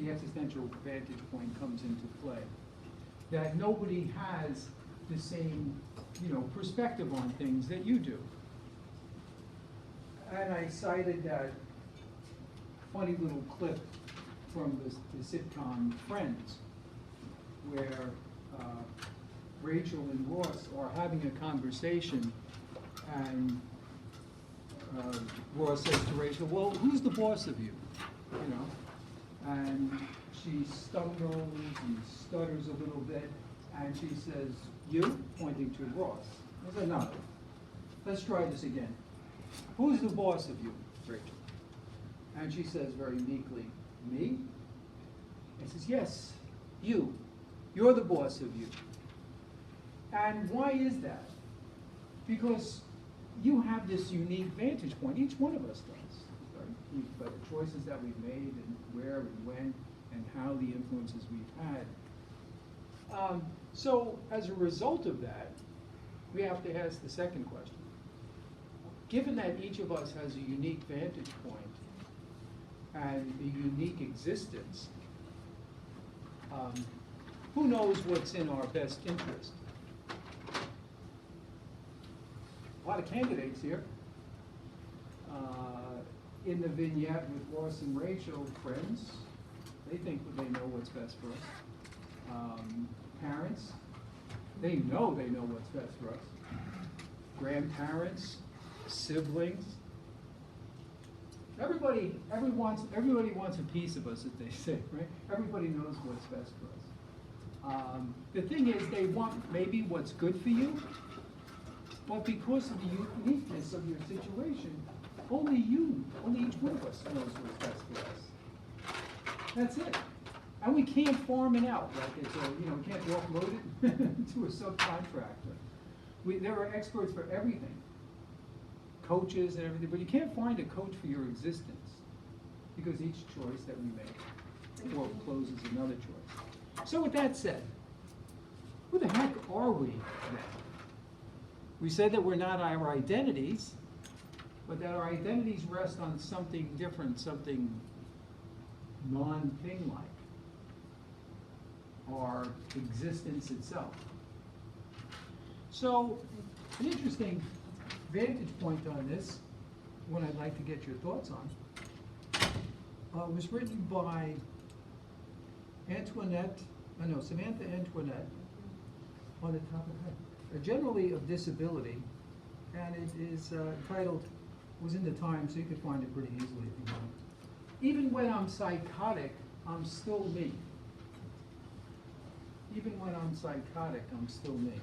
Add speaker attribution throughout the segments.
Speaker 1: the existential vantage point comes into play. That nobody has the same, perspective on things that you do. And I cited that funny little clip from the sitcom Friends, where Rachel and Ross are having a conversation, and Ross says to Rachel, "Well, who's the boss of you?" And she stumbles and stutters a little bit, and she says, "You?" pointing to Ross. I said, "No. Let's try this again. Who's the boss of you, Rachel?" And she says very meekly, "Me?" He says, "Yes, you. You're the boss of you." And why is that? Because you have this unique vantage point. Each one of us does. Right? By the choices that we've made, and where and when, and how the influences we've had. So as a result of that, we have to ask the second question. Given that each of us has a unique vantage point and a unique existence, who knows what's in our best interest? A lot of candidates here. In the vignette with Ross and Rachel, friends, they think that they know what's best for us. Parents, they know what's best for us. Grandparents, siblings. Everybody wants a piece of us, as they say, right? Everybody knows what's best for us. The thing is, they want maybe what's good for you, but because of the uniqueness of your situation, only each one of us knows what's best for us. That's it. And we can't farm it out. Like it's we can't offload it to a subcontractor. There are experts for everything. Coaches and everything, but you can't find a coach for your existence, because each choice that we make forecloses another choice. So with that said, who the heck are we then? We said that we're not our identities, but that our identities rest on something different, something non-thing-like, our existence itself. So, an interesting vantage point on this, one I'd like to get your thoughts on, was written by Samantha Antoinette, on the top of her, generally of disability, and it is titled, was in the Times, so you could find it pretty easily if you want. Even when I'm psychotic, I'm still me. Even when I'm psychotic, I'm still me.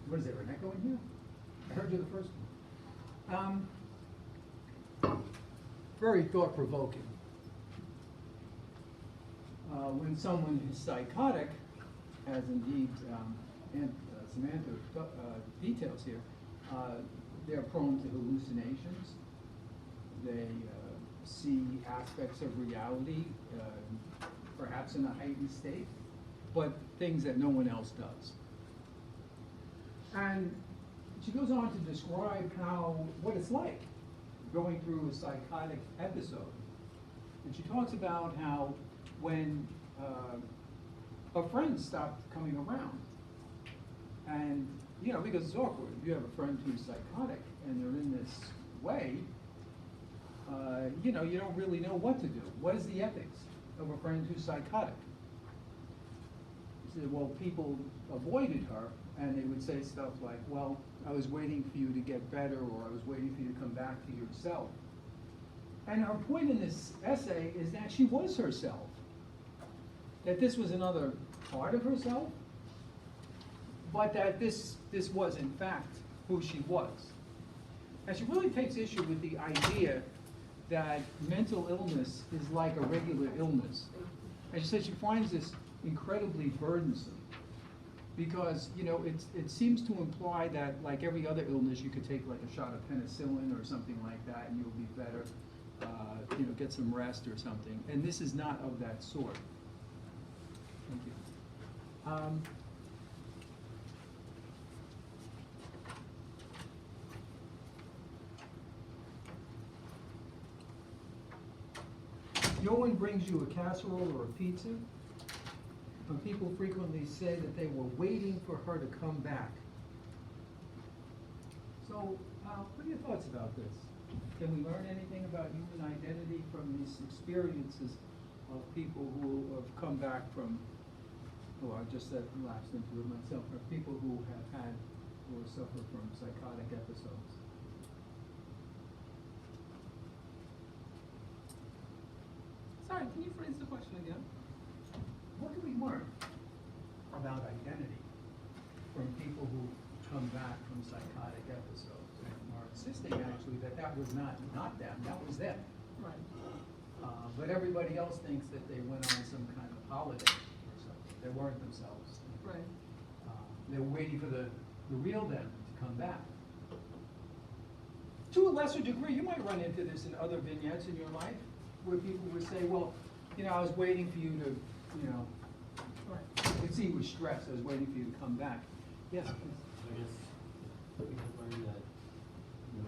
Speaker 1: What is there, an echo in here? I heard you the first one. Very thought-provoking. When someone is psychotic, as indeed Samantha details here, they're prone to hallucinations. They see aspects of reality, perhaps in a heightened state, but things that no one else does. And she goes on to describe what it's like going through a psychotic episode. And she talks about how when a friend stopped coming around, and because it's awkward. If you have a friend who's psychotic and they're in this way, you don't really know what to do. What is the ethics of a friend who's psychotic? She said, well, people avoided her, and they would say stuff like, well, I was waiting for you to get better, or I was waiting for you to come back to yourself. And her point in this essay is that she was herself, that this was another part of herself, but that this was, in fact, who she was. And she really takes issue with the idea that mental illness is like a regular illness. And she says she finds this incredibly burdensome, because it seems to imply that, like every other illness, you could take like a shot of penicillin or something like that and you'll be better, get some rest or something. And this is not of that sort. Thank you. No one brings you a casserole or a pizza, but people frequently say that they were waiting for her to come back. So, what are your thoughts about this? Can we learn anything about human identity from these experiences of people who have come back from, oh, I just said, lapsed into it myself, or people who have had or suffer from psychotic episodes?
Speaker 2: Sorry, can you phrase the question again?
Speaker 1: What do we learn about identity from people who come back from psychotic episodes and are insisting actually that that was not them, that was them.
Speaker 2: Right.
Speaker 1: But everybody else thinks that they went on some kind of holiday or something. They weren't themselves.
Speaker 2: Right.
Speaker 1: They were waiting for the real them to come back. To a lesser degree, you might run into this in other vignettes in your life, where people would say, well, you know, I was waiting for you to, you know, you could see he was stressed, I was waiting for you to come back. Yes, please.
Speaker 3: I guess we can learn that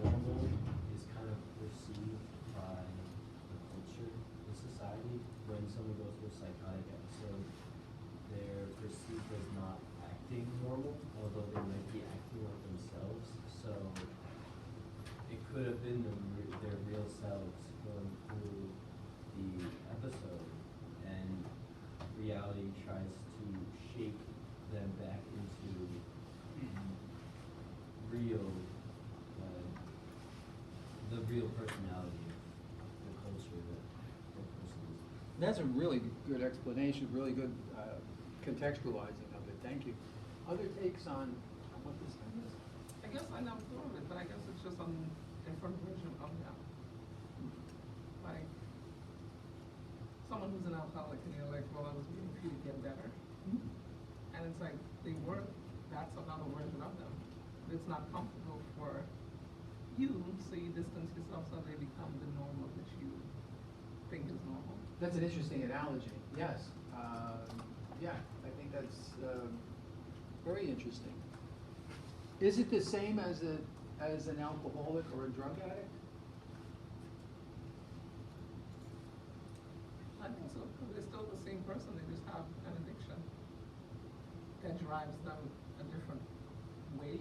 Speaker 3: normal is kind of perceived by the culture, the society. When someone goes through a psychotic episode, they're perceived as not acting normal, although they might be acting like themselves. So it could have been their real selves going through the episode, and reality tries to shape them back into real, the real personality of the culture that person is.
Speaker 1: That's a really good explanation, really good contextualizing of it. Thank you. Other takes on what this thing is?
Speaker 2: I guess I never thought of it, but I guess it's just a different version of them. Like, someone who's an alcoholic and you're like, well, I was waiting for you to get better. And it's like, they weren't, that's another version of them. It's not comfortable for you, so you distance yourself so they become the normal that you think is normal.
Speaker 1: That's an interesting analogy, yes. Yeah, I think that's very interesting. Is it the same as an alcoholic or a drug addict?
Speaker 2: I think so, because they're still the same person, they just have an addiction that drives them a different way.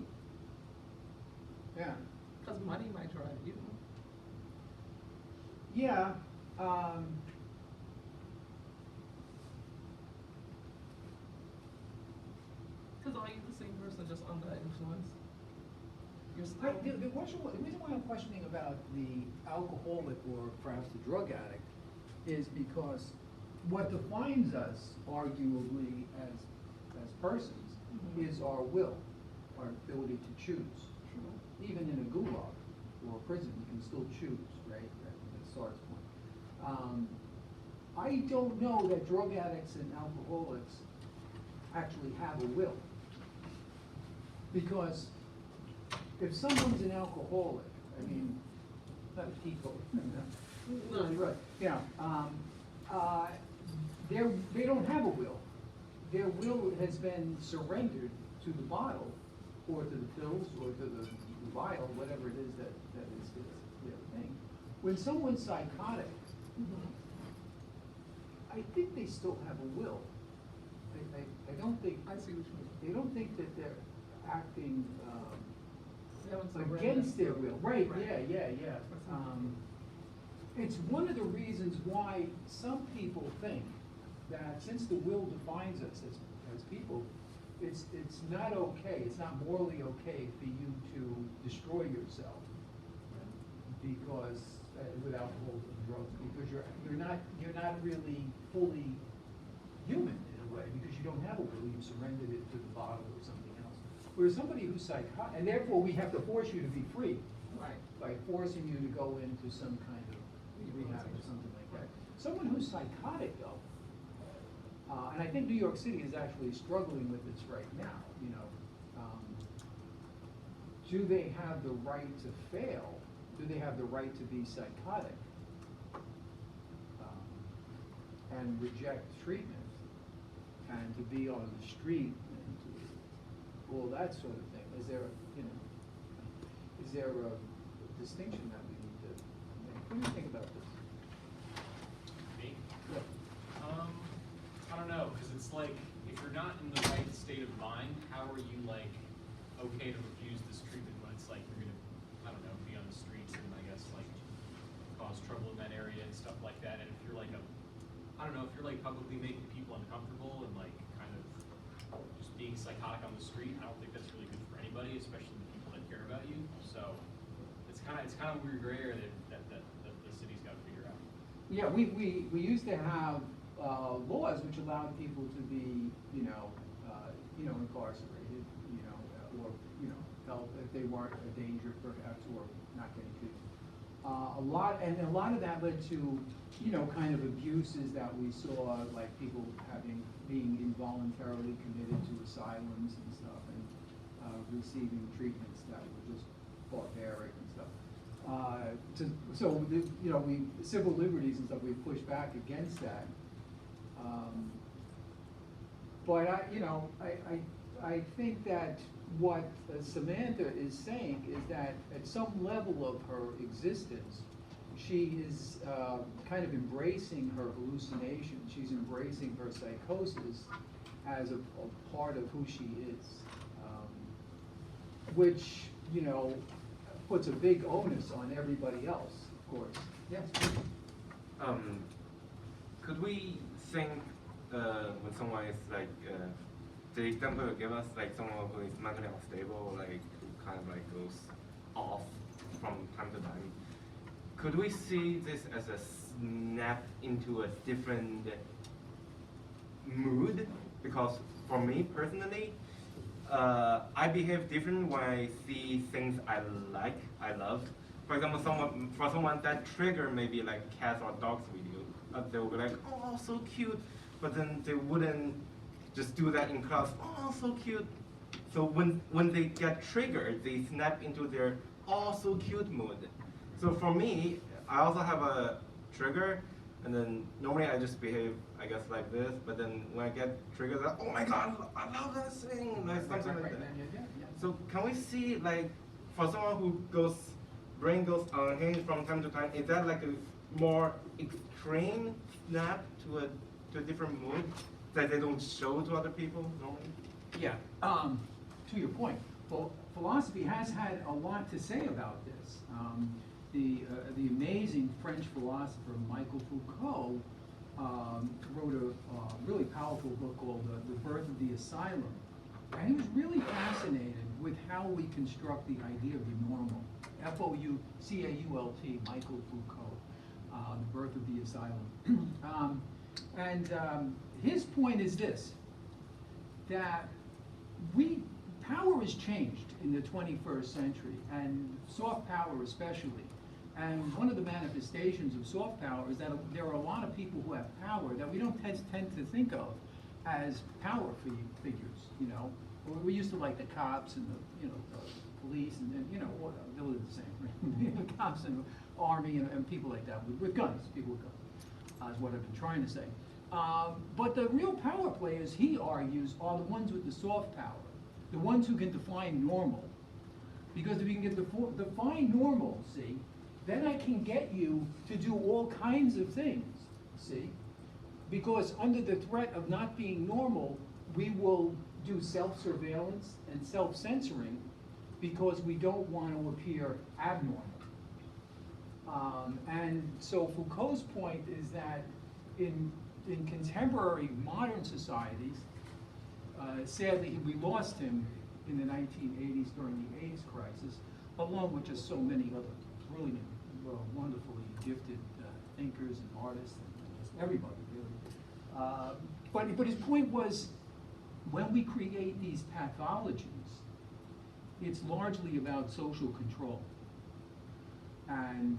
Speaker 1: Yeah.
Speaker 2: Because money might drive you.
Speaker 1: Yeah.
Speaker 2: Because are you the same person just under influence? You're still.
Speaker 1: The reason why I'm questioning about the alcoholic or perhaps the drug addict is because what defines us, arguably, as persons, is our will, our ability to choose. Even in a gulag or a prison, you can still choose, right? That's SARS point. I don't know that drug addicts and alcoholics actually have a will. Because if someone's an alcoholic, I mean, not a teetotaler, right? Yeah, they don't have a will. Their will has been surrendered to the bottle, or to the pills, or to the vial, whatever it is that is their thing. When someone's psychotic, I think they still have a will. I don't think.
Speaker 2: I see what you mean.
Speaker 1: They don't think that they're acting
Speaker 2: They haven't surrendered.
Speaker 1: against their will. Right,
Speaker 2: Right.
Speaker 1: yeah. It's one of the reasons why some people think that since the will defines us as people, it's not okay, it's not morally okay for you to destroy yourself because with alcohol and drugs, because you're not really fully human in a way, because you don't have a will, you've surrendered it to the bottle or something else. Whereas somebody who's psychotic, and therefore we have to force you to be free
Speaker 2: Right.
Speaker 1: by forcing you to go into some kind of rehab or something like that. Someone who's psychotic though, and I think New York City is actually struggling with this right now, you know. Do they have the right to fail? Do they have the right to be psychotic and reject treatment and to be on the street and to all that sort of thing? Is there a distinction that we need to make? What do you think about this?
Speaker 3: Me?
Speaker 4: okay to refuse this treatment when it's like you're gonna, I don't know, be on the streets and I guess like cause trouble in that area and stuff like that. And if you're like I don't know, if you're like publicly making people uncomfortable and like kind of just being psychotic on the street, I don't think that's really good for anybody, especially the people that care about you. So it's kind of a weird gray area that the city's got to figure out.
Speaker 1: Yeah, we used to have laws which allowed people to be, incarcerated, or, help if they weren't a danger perhaps, or not getting treated. A lot of that led to, kind of abuses that we saw, like people being involuntarily committed to asylums and stuff, and receiving treatments that were just barbaric and stuff. Civil liberties and stuff, we pushed back against that. But I think that what Samantha is saying is that at some level of her existence, she is kind of embracing her hallucinations. She's embracing her psychosis as a part of who she is, which, puts a big onus on everybody else, of course. Yes?
Speaker 5: Could we think when someone is like, the example you give us, like someone who is mentally unstable, like who kind of like goes off from time to time, could we see this as a snap into a different mood? Because for me personally, I behave different when I see things I like, I love. For example, for someone that trigger maybe like cats or dogs with you, they will be like, oh, so cute, but then they wouldn't just do that in class, oh, so cute. So when they get triggered, they snap into their oh, so cute mood. So for me, I also have a trigger, and then normally I just behave, I guess, like this, but then when I get triggered, like, oh my god, I love that thing, like something like that.
Speaker 1: Yeah.
Speaker 5: So can we see, like, for someone who brain goes unhinged from time to time, is that like a more extreme snap to a different mood that they don't show to other people normally?
Speaker 1: Yeah, to your point, well, philosophy has had a lot to say about this. The amazing French philosopher Michael Foucault wrote a really powerful book called The Birth of the Asylum. And he was really fascinated with how we construct the idea of the normal. Foucault, Michael Foucault, The Birth of the Asylum. His point is this, that power has changed in the 21st century, and soft power especially. And one of the manifestations of soft power is that there are a lot of people who have power that we don't tend to think of as power figures, We used to like the cops and the police, and then, they're the same, right? The cops and the army and people like that with guns, people with guns, is what I've been trying to say. But the real power players, he argues, are the ones with the soft power, the ones who can define normal. Because if you can define normal, see, then I can get you to do all kinds of things, see? Because under the threat of not being normal, we will do self-surveillance and self-censoring because we don't want to appear abnormal. And so Foucault's point is that in contemporary modern societies, sadly we lost him in the 1980s during the AIDS crisis, along with just so many other brilliant, wonderfully gifted thinkers and artists, and everybody really. But his point was, when we create these pathologies, it's largely about social control. And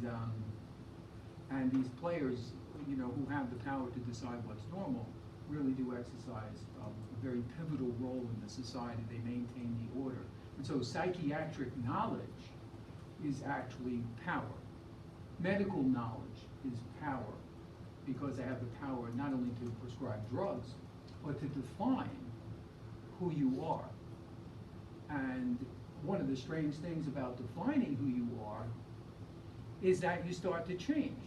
Speaker 1: these players, who have the power to decide what's normal, really do exercise a very pivotal role in the society. They maintain the order. And so psychiatric knowledge is actually power. Medical knowledge is power, because they have the power not only to prescribe drugs, but to define who you are. And one of the strange things about defining who you are is that you start to change.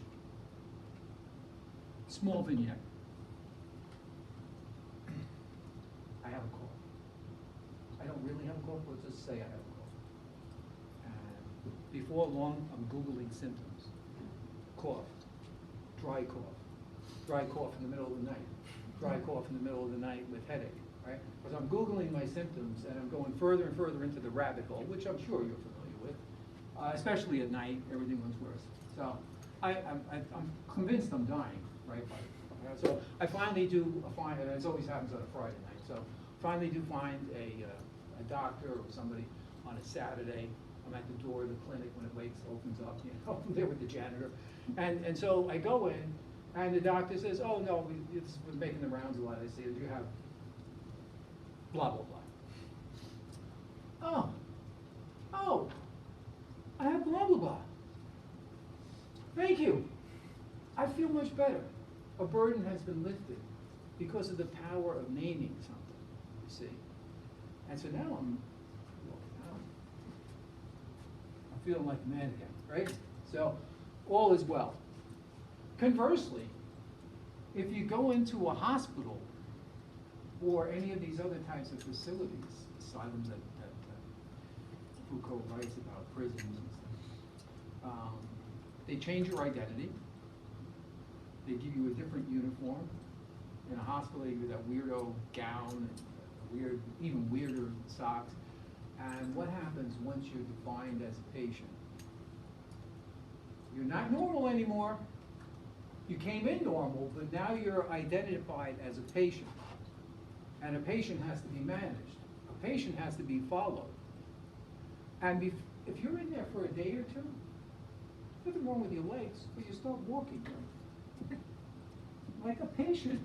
Speaker 1: Small vignette. I have a call. I don't really have a call, but it's a say I have a cough. And before long, I'm Googling symptoms. Cough, dry cough in the middle of the night, dry cough in the middle of the night with headache, right? Because I'm Googling my symptoms and I'm going further and further into the rabbit hole, which I'm sure you're familiar with. Especially at night, everything was worse. So I'm convinced I'm dying, right? So I finally do find, and it always happens on a Friday night, so finally do find a doctor or somebody on a Saturday. I'm at the door of the clinic when it opens up, you know, I'm there with the janitor. And so I go in, and the doctor says, oh, no, we're making the rounds a lot. They say, do you have blah, blah, blah. Oh, I have blah, blah, blah. Thank you. I feel much better. A burden has been lifted because of the power of naming something, you see. And so now I'm feeling like a man again, right? So all is well. Conversely, if you go into a hospital or any of these other types of facilities, asylums that Foucault writes about, prisons and stuff, they change your identity. They give you a different uniform. In a hospital, they give you that weirdo gown and even weirder socks. And what happens once you're defined as a patient? You're not normal anymore. You came in normal, but now you're identified as a patient. And a patient has to be managed. A patient has to be followed. And if you're in there for a day or two, nothing wrong with your legs, but you start walking like a patient,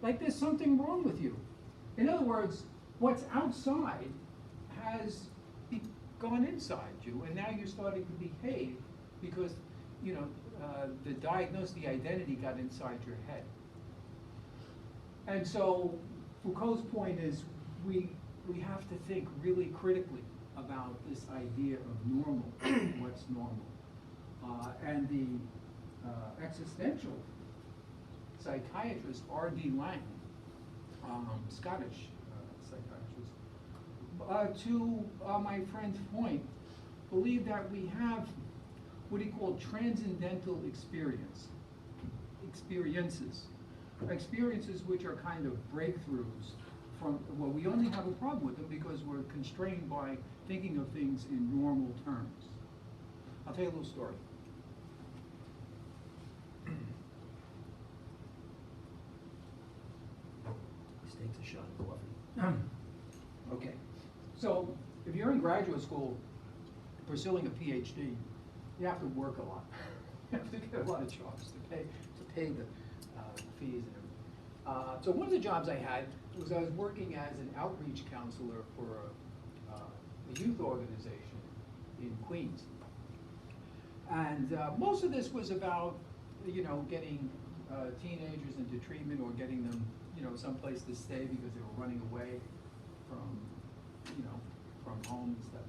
Speaker 1: like there's something wrong with you. In other words, what's outside has gone inside you, and now you're starting to behave because, you know, the diagnosis, the identity got inside your head. And so Foucault's point is we have to think really critically about this idea of normal, what's normal. And the existential psychiatrist R.D. Laing, Scottish psychiatrist, to my friend's point, believe that we have what he called transcendental experiences which are kind of breakthroughs from, well, we only have a problem with them because we're constrained by thinking of things in normal terms. I'll tell you a little story. This takes a shot of coffee. Okay, so if you're in graduate school pursuing a PhD, you have to work a lot. You have to get a lot of jobs to pay the fees and everything. So one of the jobs I had was I was working as an outreach counselor for a youth organization in Queens. And most of this was about, you know, getting teenagers into treatment or getting them, you know, someplace to stay because they were running away from, you know, from home and stuff.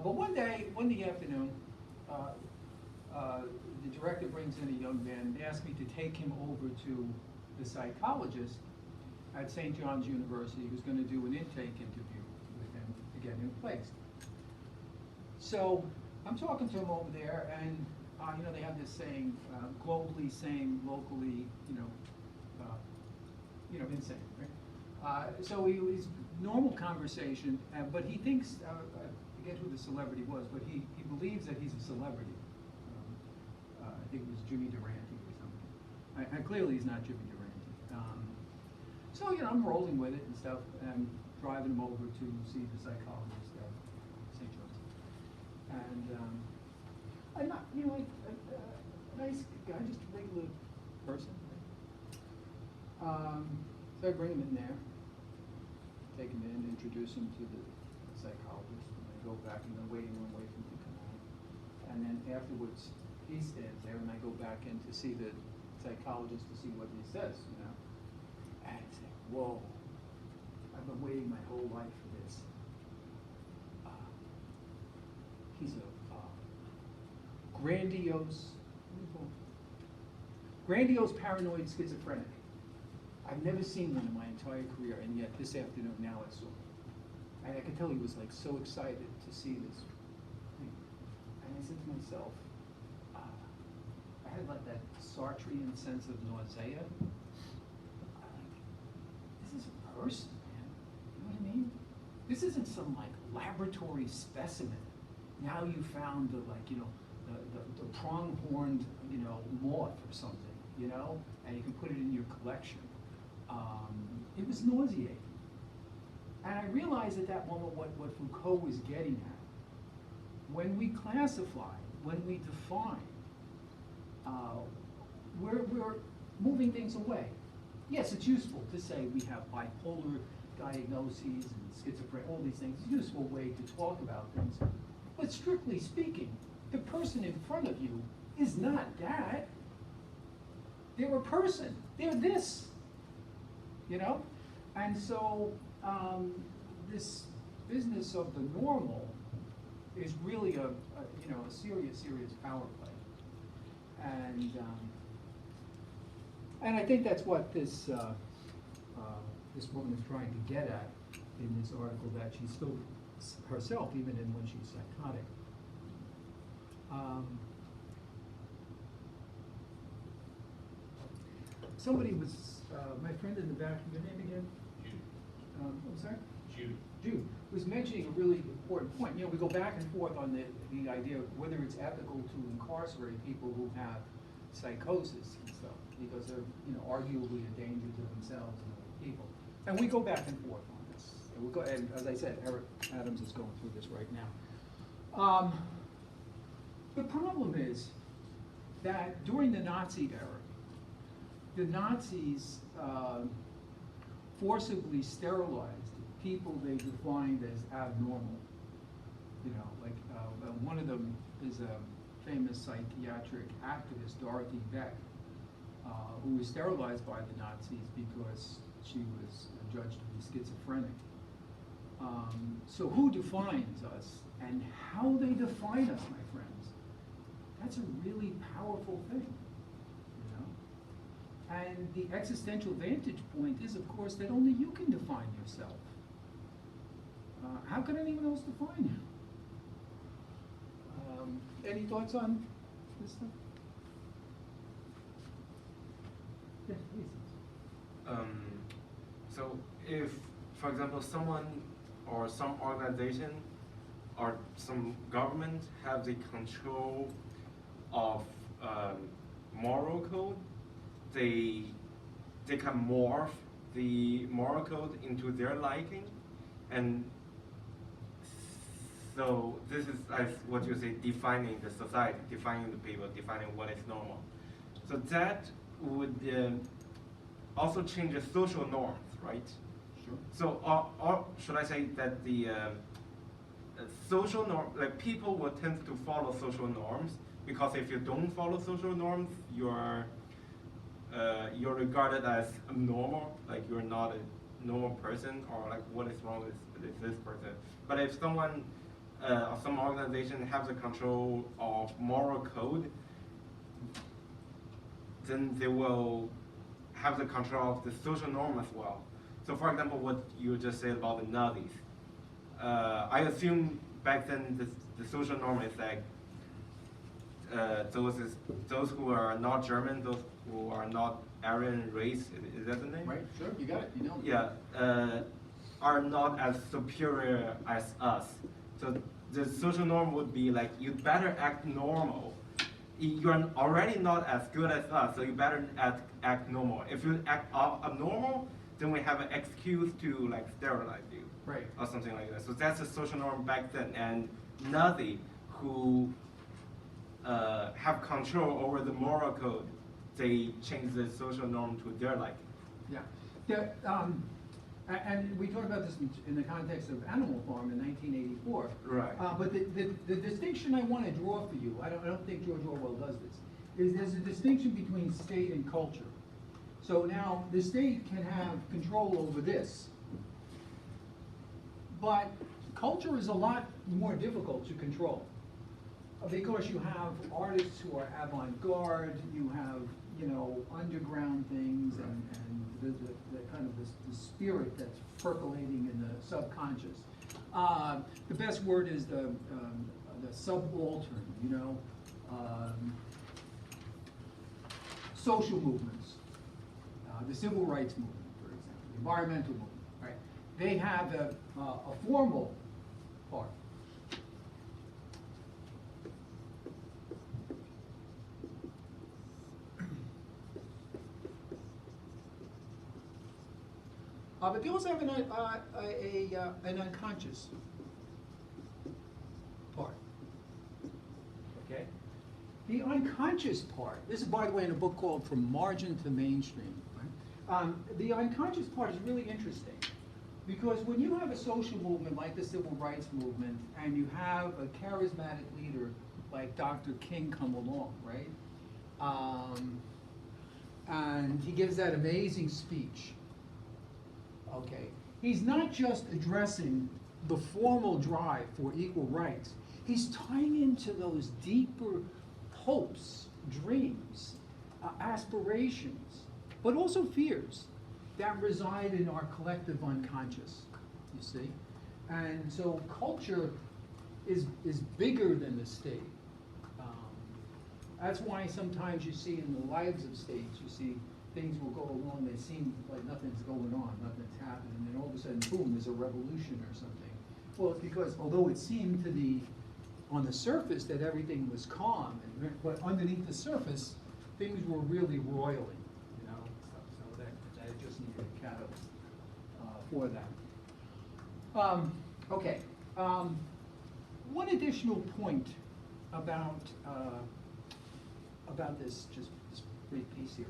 Speaker 1: But one afternoon, the director brings in a young man and asks me to take him over to the psychologist at St. John's University who's going to do an intake interview with him to get him placed. So I'm talking to him over there, and you know, they have this saying, globally sane, locally, insane, right? So it was normal conversation, but he thinks, I forget who the celebrity was, but he believes that he's a celebrity. I think it was Jimmy Durante or something. Clearly he's not Jimmy Durante. So, you know, I'm rolling with it and stuff, and I'm driving him over to see the psychologist at St. John's. And I'm not, you know, a nice guy, just a regular person. So I bring him in there, take him in, introduce him to the psychologist, and I go back in the waiting room, wait for him to come out. And then afterwards, he stands there, and I go back in to see the psychologist to see what he says, you know. And I say, whoa, I've been waiting my whole life for this. He's a grandiose paranoid schizophrenic. I've never seen one in my entire career, and yet this afternoon now I saw him. And I could tell he was like so excited to see this thing. And I said to myself, I had like that Sartrean sense of nausea. I'm like, this is a person, man. You know what I mean? This isn't some like laboratory specimen. Now you found the like, you know, the pronghorned, you know, moth or something, you know, and you can put it in your collection. It was nauseating. And I realized at that moment what Foucault was getting at. When we classify, when we define, we're moving things away. Yes, it's useful to say we have bipolar diagnoses and schizophrenia, all these things. It's a useful way to talk about things. But strictly speaking, the person in front of you is not that. They're a person. They're this. You know? And so this business of the normal is really a serious power play. And I think that's what this woman is trying to get at in this article, that she's still herself, even when she's psychotic. Somebody was, my friend in the back, your name again?
Speaker 4: Jude.
Speaker 1: I'm sorry?
Speaker 4: Jude.
Speaker 1: Was mentioning a really important point. You know, we go back and forth on the idea of whether it's ethical to incarcerate people who have psychosis and stuff, because they're, you know, arguably a danger to themselves and other people. And we go back and forth on this. And we'll go, and as I said, Eric Adams is going through this right now. The problem is that during the Nazi era, the Nazis forcibly sterilized people they defined as abnormal. You know, like one of them is a famous psychiatric activist, Dorothy Beck, who was sterilized by the Nazis because she was judged to be schizophrenic. So who defines us and how they define us, my friends? That's a really powerful thing, you know? And the existential vantage point is, of course, that only you can define yourself. How can anyone else define you? Any thoughts on this stuff? Yes, please.
Speaker 5: So if, for example, someone or some organization or some government have the control of moral code, they can morph the moral code into their liking, and so this is, as what you say, defining the society, defining the people, defining what is normal. So that would also change the social norms, right?
Speaker 1: Sure.
Speaker 5: So, or should I say that the social norm, like people will tend to follow social norms, because if you don't follow social norms, you're regarded as abnormal, like you're not a normal person, or like what is wrong with this person. But if someone or some organization has the control of moral code, then they will have the control of the social norm as well. So for example, what you just said about the Nazis, I assume back then the social norm is like those who are not German, those who are not Aryan race, is that the name?
Speaker 1: Right, sure, you got it, you know.
Speaker 5: Yeah, are not as superior as us. So the social norm would be like, you better act normal. You're already not as good as us, so you better act normal. If you act abnormal, then we have an excuse to like sterilize you,
Speaker 1: Right.
Speaker 5: or something like that. So that's the social norm back then. And Nazi, who have control over the moral code, they change the social norm to their liking.
Speaker 1: Yeah. And we talked about this in the context of Animal Farm in 1984.
Speaker 5: Right.
Speaker 1: But the distinction I want to draw for you, I don't think George Orwell does this, is there's a distinction between state and culture. So now the state can have control over this, but culture is a lot more difficult to control, because you have artists who are avant-garde, you have, you know, underground things, and the kind of the spirit that's percolating in the subconscious. The best word is the subaltern, you know, social movements, the civil rights movement, for example, the environmental movement, right? They have a formal part. But they also have an unconscious part. Okay? The unconscious part, this is, by the way, in a book called From Margin to Mainstream. Right? The unconscious part is really interesting because when you have a social movement like the civil rights movement and you have a charismatic leader like Dr. King come along, right? And he gives that amazing speech. Okay, he's not just addressing the formal drive for equal rights. He's tying into those deeper hopes, dreams, aspirations, but also fears that reside in our collective unconscious, you see? And so culture is bigger than the state. That's why sometimes you see in the lives of states, you see things will go along, they seem like nothing's going on, nothing's happening, and then all of a sudden, boom, there's a revolution or something. Well, it's because although it seemed to be on the surface that everything was calm, but underneath the surface, things were really roiling, you know? So that just needed a catalyst for that. Okay. One additional point about this brief piece here.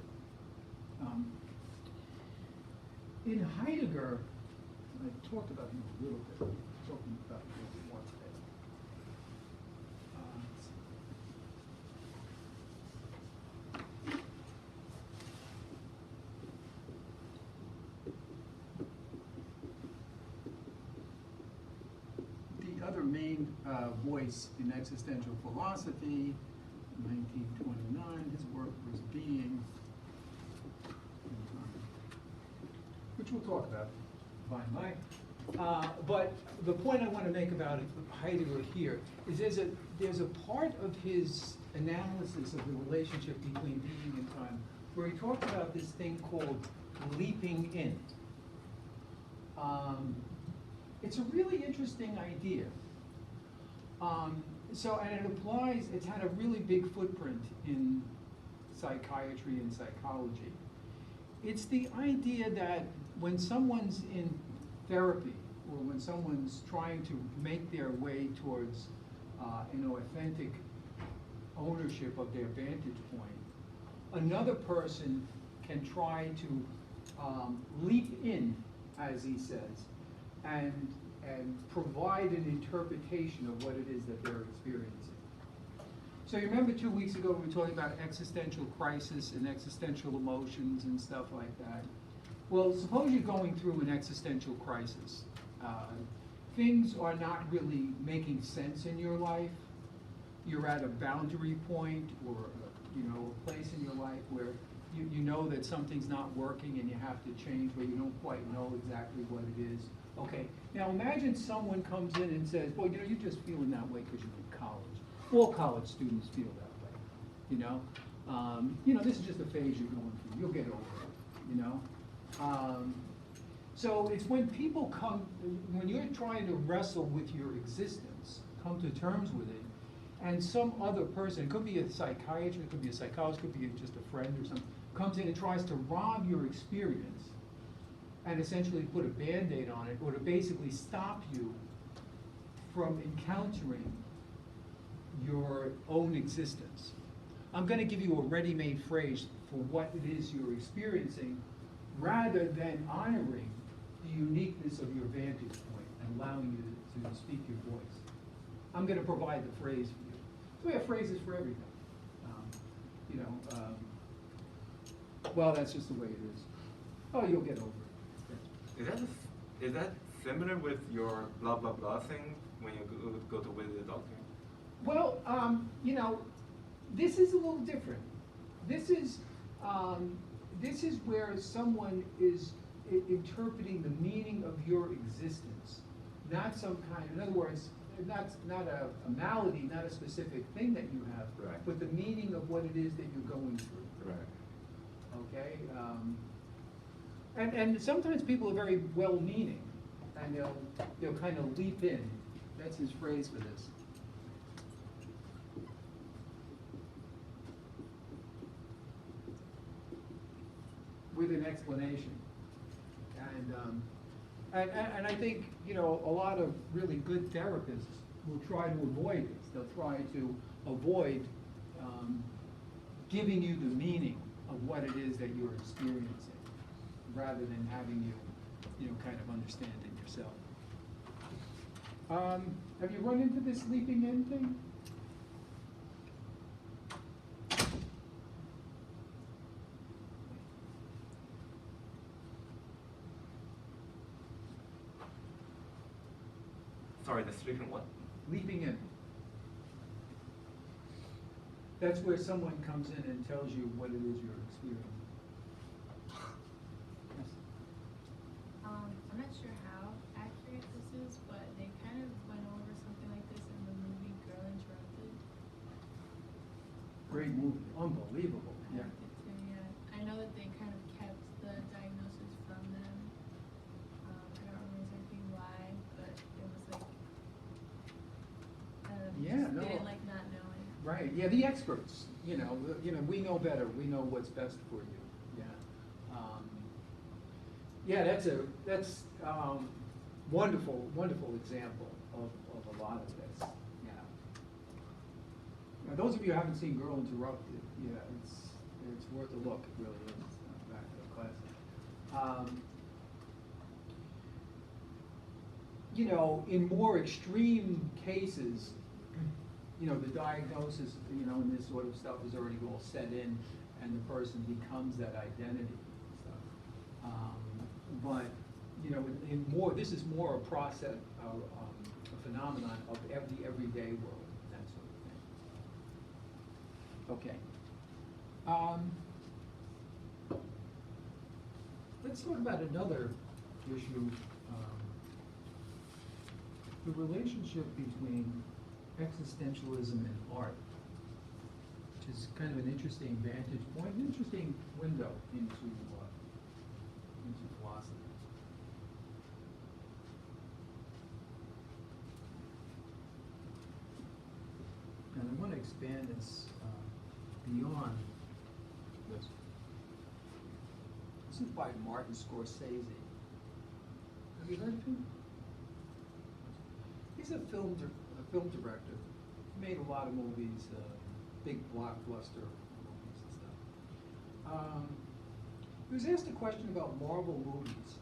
Speaker 1: In Heidegger, I talked about him a little bit, talking about him a little more today. The other main voice in existential philosophy, 1929, his work was Being, which we'll talk about by and by. But the point I want to make about Heidegger here is there's a part of his analysis of the relationship between being and time where he talks about this thing called leaping in. It's a really interesting idea. And it applies, it's had a really big footprint in psychiatry and psychology. It's the idea that when someone's in therapy or when someone's trying to make their way towards authentic ownership of their vantage point, another person can try to leap in, as he says, and provide an interpretation of what it is that they're experiencing. So you remember 2 weeks ago we were talking about existential crisis and existential emotions and stuff like that. Well, suppose you're going through an existential crisis. Things are not really making sense in your life. You're at a boundary point or a place in your life where you know that something's not working and you have to change, but you don't quite know exactly what it is. Okay, now imagine someone comes in and says, well, you're just feeling that way because you're in college. All college students feel that way, this is just a phase you're going through. You'll get over it, So it's when people when you're trying to wrestle with your existence, come to terms with it, and some other person, it could be a psychiatrist, it could be a psychologist, it could be just a friend or something, comes in and tries to rob your experience and essentially put a Band-Aid on it, or to basically stop you from encountering your own existence. I'm going to give you a ready-made phrase for what it is you're experiencing, rather than honoring the uniqueness of your vantage point and allowing you to speak your voice. I'm going to provide the phrase for you. So we have phrases for everything. Well, that's just the way it is. Oh, you'll get over it.
Speaker 5: Is that similar with your blah blah blah thing when you go to visit a doctor?
Speaker 1: Well, this is a little different. This is where someone is interpreting the meaning of your existence not some kind, in other words, not a malady, not a specific thing that you have,
Speaker 5: Right.
Speaker 1: but the meaning of what it is that you're going through.
Speaker 5: Right.
Speaker 1: Okay? And sometimes people are very well-meaning, and they'll kind of leap in. That's his phrase for this. With an explanation. And I think, you know, a lot of really good therapists will try to avoid this. They'll try to avoid giving you the meaning of what it is that you're experiencing, rather than having you know, kind of understand it yourself. Have you run into this leaping in thing?
Speaker 5: Sorry, the sleeping what?
Speaker 1: Leaping in. That's where someone comes in and tells you what it is you're experiencing. Yes.
Speaker 6: I'm not sure how accurate this is, but they kind of went over something like this in the movie Girl Interrupted.
Speaker 1: Great movie, unbelievable.
Speaker 6: I
Speaker 1: Yeah.
Speaker 6: liked it too, yeah. I know that they kind of kept the diagnosis from them. I don't remember exactly why, but it was like,
Speaker 1: Yeah,
Speaker 6: just
Speaker 1: no.
Speaker 6: didn't like not knowing.
Speaker 1: Right, yeah, the experts, you know, we know better, we know what's best for you, yeah. Yeah, that's wonderful, wonderful example of a lot of this, yeah. Now, those of you who haven't seen Girl Interrupted, yeah, it's worth a look, it really is, back to the classic. You know, in more extreme cases, you know, the diagnosis, you know, and this sort of stuff is already all set in, and the person becomes that identity and stuff. But, you know, in more, this is more a process, a phenomenon of the everyday world, that sort of thing. Okay. Let's talk about another issue, the relationship between existentialism and art, which is kind of an interesting vantage point, an interesting window into philosophy. And I want to expand this beyond this. This is by Martin Scorsese. Have you heard of him? He's a film director. He made a lot of movies, big blockbuster movies and stuff. He was asked a question about Marvel movies.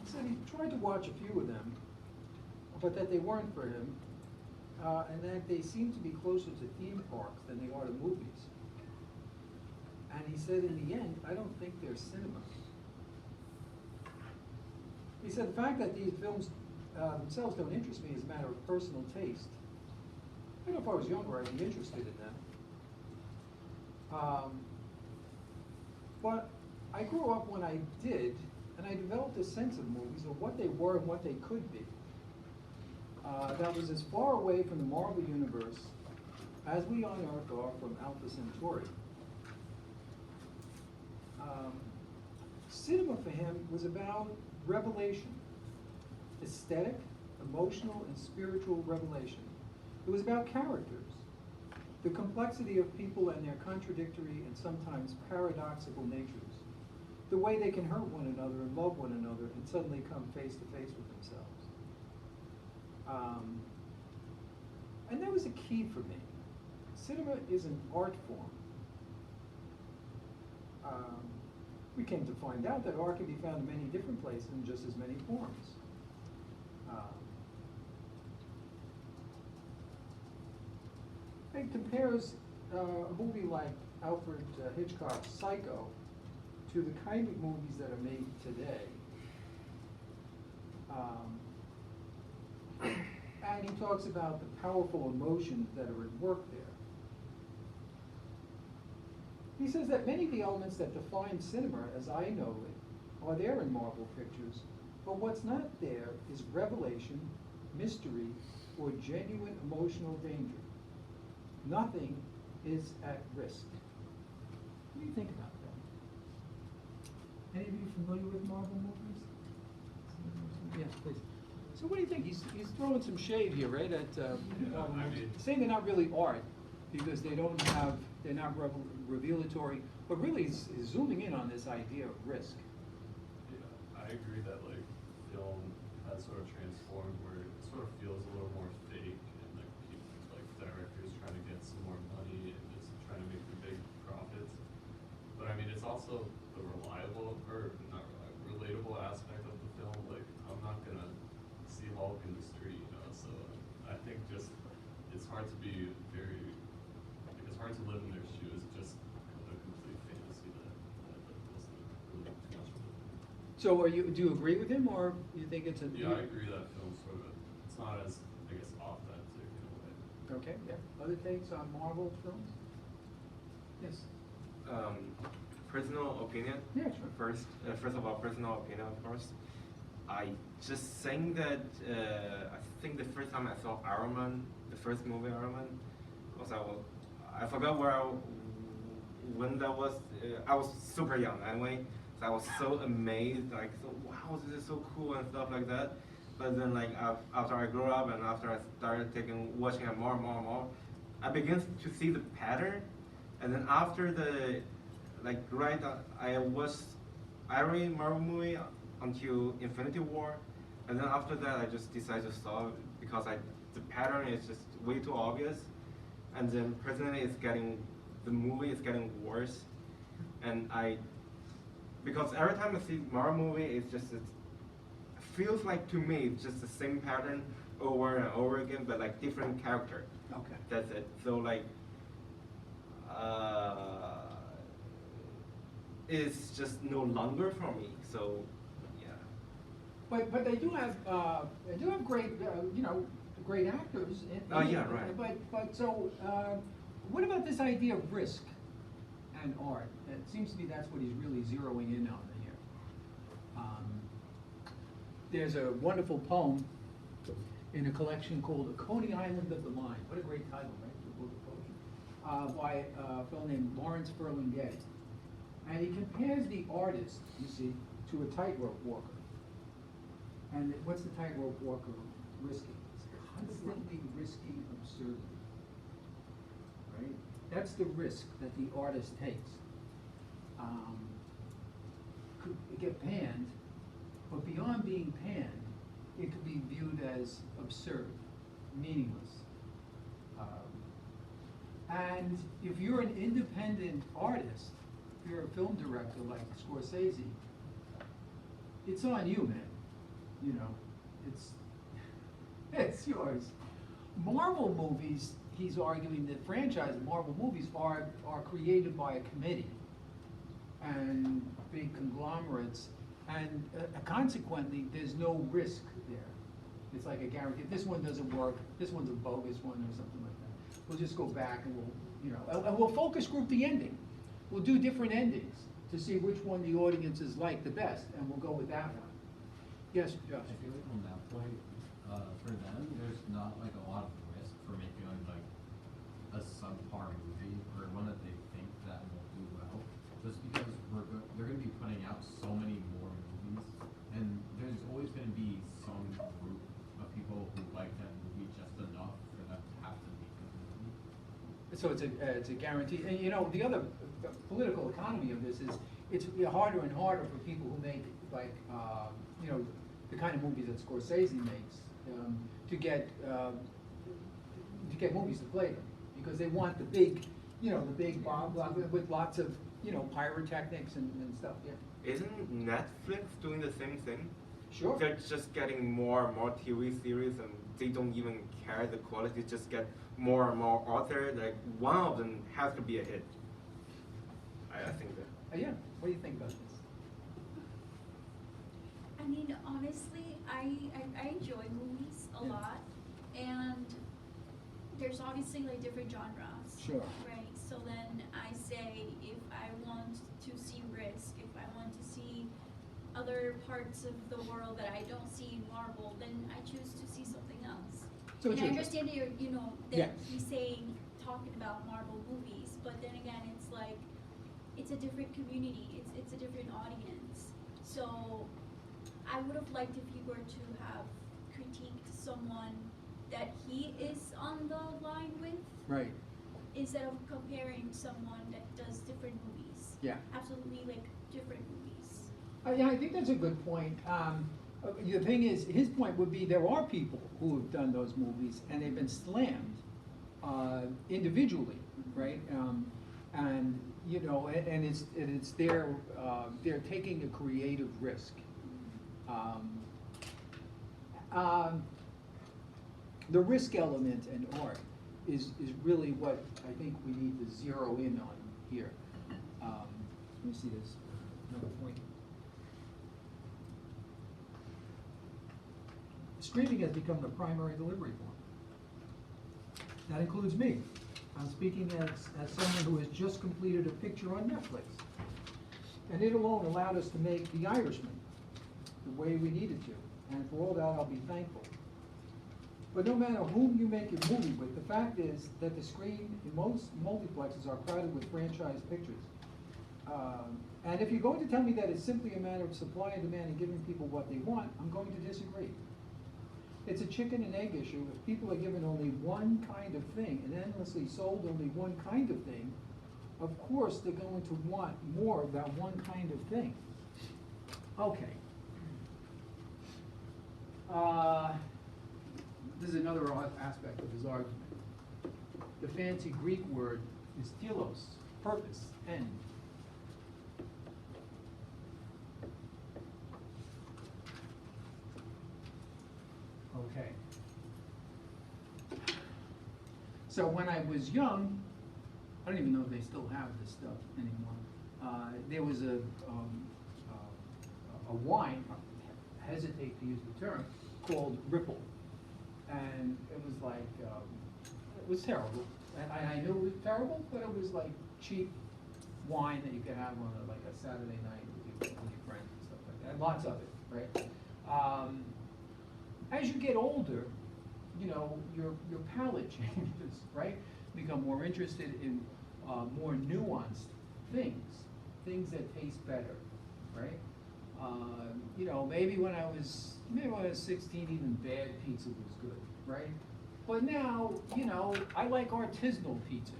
Speaker 1: He said he tried to watch a few of them, but that they weren't for him, and that they seemed to be closer to theme parks than they are to movies. And he said, in the end, I don't think they're cinema. He said, the fact that these films themselves don't interest me is a matter of personal taste. I know if I was younger, I'd be interested in them. But I grew up when I did, and I developed a sense of movies, of what they were and what they could be. That was as far away from the Marvel universe as we on Earth are from Alpha Centauri. Cinema for him was about revelation, aesthetic, emotional, and spiritual revelation. It was about characters, the complexity of people and their contradictory and sometimes paradoxical natures, the way they can hurt one another and love one another and suddenly come face to face with themselves. And that was a key for me. Cinema is an art form. We came to find out that art can be found in many different places in just as many forms. It compares a movie like Alfred Hitchcock's Psycho to the kind of movies that are made today. And he talks about the powerful emotions that are at work there. He says that many of the elements that define cinema, as I know it, are there in Marvel pictures, But what's not there is revelation, mystery, or genuine emotional danger. Nothing is at risk. What do you think about that? Any of you familiar with Marvel movies? Yes, please. So what do you think? He's throwing some shade here, right? At Marvel
Speaker 4: I
Speaker 1: movies.
Speaker 4: mean-
Speaker 1: Saying they're not really art because they're not revelatory, but really he's zooming in on this idea of risk.
Speaker 7: Yeah, I agree that like film has sort of transformed where it sort of feels a little more fake and like people, like directors trying to get some more money and just trying to make the big profits. But I mean, it's also the reliable or not reliable, relatable aspect of the film. Like I'm not gonna see Hulk in the street, you know. So I think just it's hard to be very, like, it's hard to live in their shoes. Just a complete fantasy that doesn't really do too much with it.
Speaker 1: So do you agree with him, or you think it's a?
Speaker 7: Yeah, I agree that film sort of, it's not as, I guess, authentic in a way.
Speaker 1: Okay, yeah. Other takes on Marvel films? Yes.
Speaker 5: Personal opinion.
Speaker 1: Yeah, sure.
Speaker 5: First of all, personal opinion, of course. I just think that I think the first time I saw Iron Man, the first movie Iron Man, I forgot when that was. I was super young anyway, so I was so amazed, like, so wow, this is so cool and stuff like that. But then, like, after I grew up and after I started watching it more and more and more, I began to see the pattern. And then after I watched every Marvel movie until Infinity War, and then after that I just decided to stop because the pattern is just way too obvious, and then personally the movie is getting worse, and because every time I see Marvel movie, it feels like to me it's just the same pattern over and over again, but like different character.
Speaker 1: Okay.
Speaker 5: That's it. So like. It's just no longer for me. So, yeah.
Speaker 1: But they do have great great actors.
Speaker 5: Oh, yeah, right.
Speaker 1: But so what about this idea of risk and art? It seems to me that's what he's really zeroing in on here. There's a wonderful poem in a collection called "A Coney Island of the Mind." What a great title, right? For a book of poetry. By a fellow named Lawrence Ferlinghetti. And he compares the artist, you see, to a tightrope walker. And what's the tightrope walker risking? It's constantly risking absurdity. Right? That's the risk that the artist takes. Could get panned, but beyond being panned, it could be viewed as absurd, meaningless. And if you're an independent artist, if you're a film director like Scorsese, it's on you, man. You know, it's yours. Marvel movies, he's arguing that franchise Marvel movies are created by a committee and big conglomerates, and consequently, there's no risk there. It's like a guarantee. If this one doesn't work, this one's a bogus one or something like that. We'll just go back and we'll focus group the ending. We'll do different endings to see which one the audiences like the best, and we'll go with that one. Yes, Josh?
Speaker 3: I feel like on that point, for them, there's not like a lot of risk for making like a subpar movie or one that they think that will do well, just because they're going to be putting out so many more movies, and there's always going to be some group of people who like that movie just enough for them to have to make a movie.
Speaker 1: So it's a guarantee. And the other political economy of this is it's harder and harder for people who make like the kind of movies that Scorsese makes to get movies to play them, because they want the big bomb with lots of pyrotechnics and stuff. Yeah.
Speaker 5: Isn't Netflix doing the same thing?
Speaker 1: Sure.
Speaker 5: They're just getting more and more TV series, and they don't even care the quality. Just get more and more authors. Like one of them has to be a hit. I think that.
Speaker 1: Yeah. What do you think about this?
Speaker 8: I mean, honestly, I enjoy movies a
Speaker 1: Yeah.
Speaker 8: lot, and there's obviously like different genres.
Speaker 1: Sure.
Speaker 8: Right. So then I say, if I want to see risk, if I want to see other parts of the world that I don't see in Marvel, then I choose to see something else.
Speaker 1: So
Speaker 8: And I
Speaker 1: it's-
Speaker 8: understand that you're, you know, that
Speaker 1: Yeah.
Speaker 8: he's saying, talking about Marvel movies, but then again, it's like, it's a different community, it's a different audience. So, I would have liked if he were to have critiqued someone that he is on the line with,
Speaker 1: Right,
Speaker 8: instead of comparing someone that does different movies.
Speaker 1: yeah.
Speaker 8: Absolutely, like, different movies.
Speaker 1: Yeah, I think that's a good point. The thing is, his point would be there are people who have done those movies and they've been slammed individually, right? And you know, and it's they're taking a creative risk. The risk element in art is really what I think we need to zero in on here. Let me see this, another point. Streaming has become the primary delivery form. That includes me. I'm speaking as someone who has just completed a picture on Netflix. And it alone allowed us to make The Irishman the way we needed to. And for all that, I'll be thankful. But no matter whom you make your movie with, the fact is that the screen in most multiplexes are crowded with franchise pictures. And if you're going to tell me that it's simply a matter of supply and demand and giving people what they want, I'm going to disagree. It's a chicken and egg issue. If people are given only one kind of thing and endlessly sold only one kind of thing, of course they're going to want more of that one kind of thing. Okay. This is another aspect of his argument. The fancy Greek word is telos, purpose, end. Okay. So when I was young, I don't even know if they still have this stuff anymore. There was a wine, I hesitate to use the term, called Ripple. And it was like, it was terrible. And I knew it was terrible, but it was like cheap wine that you could have on like a Saturday night with your friends and stuff like that. Lots of it, right? As you get older, you know, your palate changes, right? Become more interested in more nuanced things that taste better, right? You know, maybe when I was 16, even bad pizza was good, right? But now, you know, I like artisanal pizza.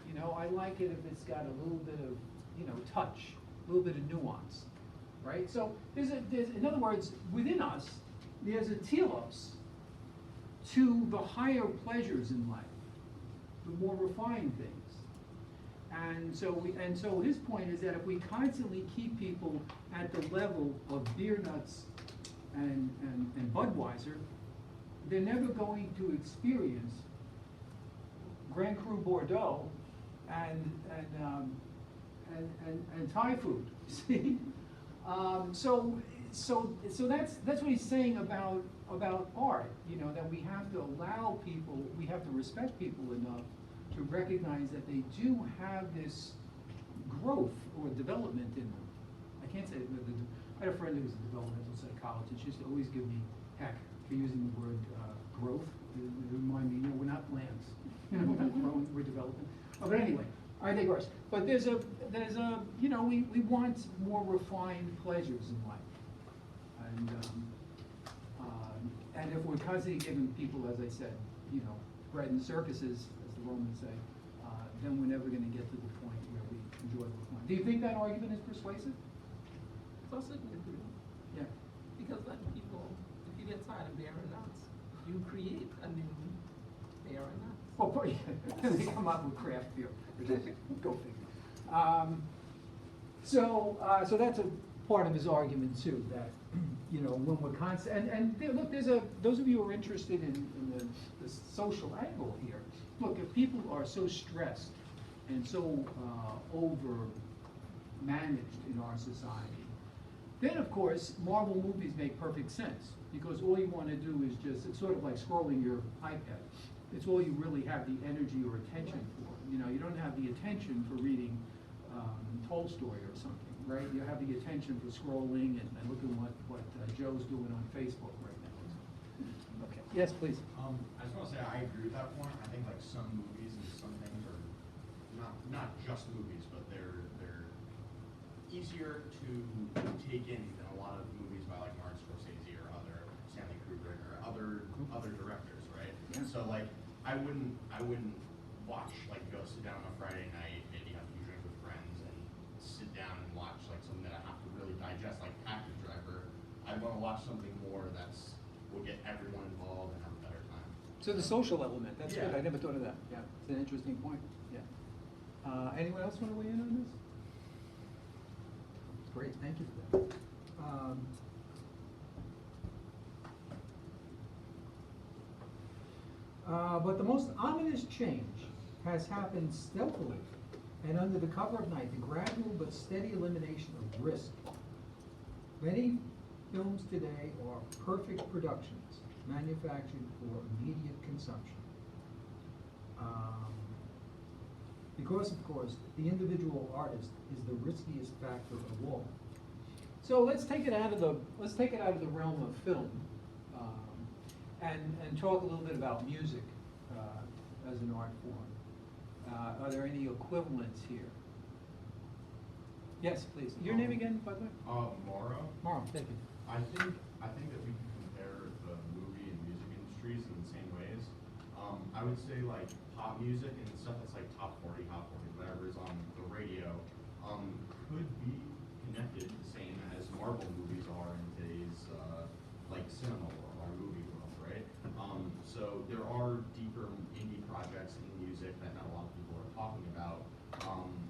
Speaker 1: You know, I like it if it's got a little bit of, you know, touch, a little bit of nuance, right? So there's in other words, within us, there's a telos to the higher pleasures in life, the more refined things. And so his point is that if we constantly keep people at the level of beer nuts and Budweiser, they're never going to experience Grand Cru Bordeaux and Thai food. See, so that's what he's saying about art. You know, that we have to allow people, we have to respect people enough to recognize that they do have this growth or development in them. I can't say I had a friend who was a developmental psychologist. She used to always give me heck for using the word growth. It remind me, you know, we're not plants. You know, we're not growing, we're developing. Oh, but anyway, I digress. But there's a you know, we want more refined pleasures in life, and if we're constantly giving people, as I said, you know, bread and circuses, as the Romans say, then we're never going to get to the point where we enjoy the fun. Do you think that argument is persuasive?
Speaker 2: To a certain degree.
Speaker 1: Yeah.
Speaker 2: Because then people, if you get tired of bearing nuts, you create a new bearing nuts.
Speaker 1: Well, they come up with craft beer. Go figure. So that's a part of his argument too. That you know, when we're constant, and look, those of you who are interested in the social angle here. Look, if people are so stressed and so over managed in our society, then of course Marvel movies make perfect sense, because all you want to do is just, it's sort of like scrolling your iPad. It's all you really have the energy or attention for. You know, you don't have the attention for reading Tolstoy or something. right? You have the attention for scrolling and looking what Joe's doing on Facebook right now. Okay, yes, please.
Speaker 9: I just want to say I agree with that point. I think like some movies and some things are not just movies, but they're easier to take in than a lot of movies by like Martin Scorsese or other Stanley Kubrick or other directors, right?
Speaker 1: Yeah.
Speaker 9: So like I wouldn't watch like go sit down on a Friday night, maybe have a few drinks with friends and sit down and watch like something that I have to really digest, like Taxi Driver. I want to watch something more will get everyone involved and have a better time.
Speaker 1: So the social element, that's good.
Speaker 9: Yeah.
Speaker 1: I never thought of that. Yeah, it's an interesting point. Yeah. Anyone else want to weigh in on this? Great, thank you for that. But the most ominous change has happened stealthily and under the cover of night, the gradual but steady elimination of risk. Many films today are perfect productions, manufactured for immediate consumption. Because, of course, the individual artist is the riskiest factor of all. So let's take it out of the realm of film, and talk a little bit about music as an art form. Are there any equivalents here? Yes, please. Your name again, by the way?
Speaker 7: Mauro.
Speaker 1: Mauro, thank you.
Speaker 7: I think that we can compare the movie and music industries in the same ways. I would say like pop music and stuff that's like top 40, whatever is on the radio, could be connected the same as Marvel movies are in today's like cinema world or movie world, right? So there are deeper indie projects in music that not a lot of people are talking about,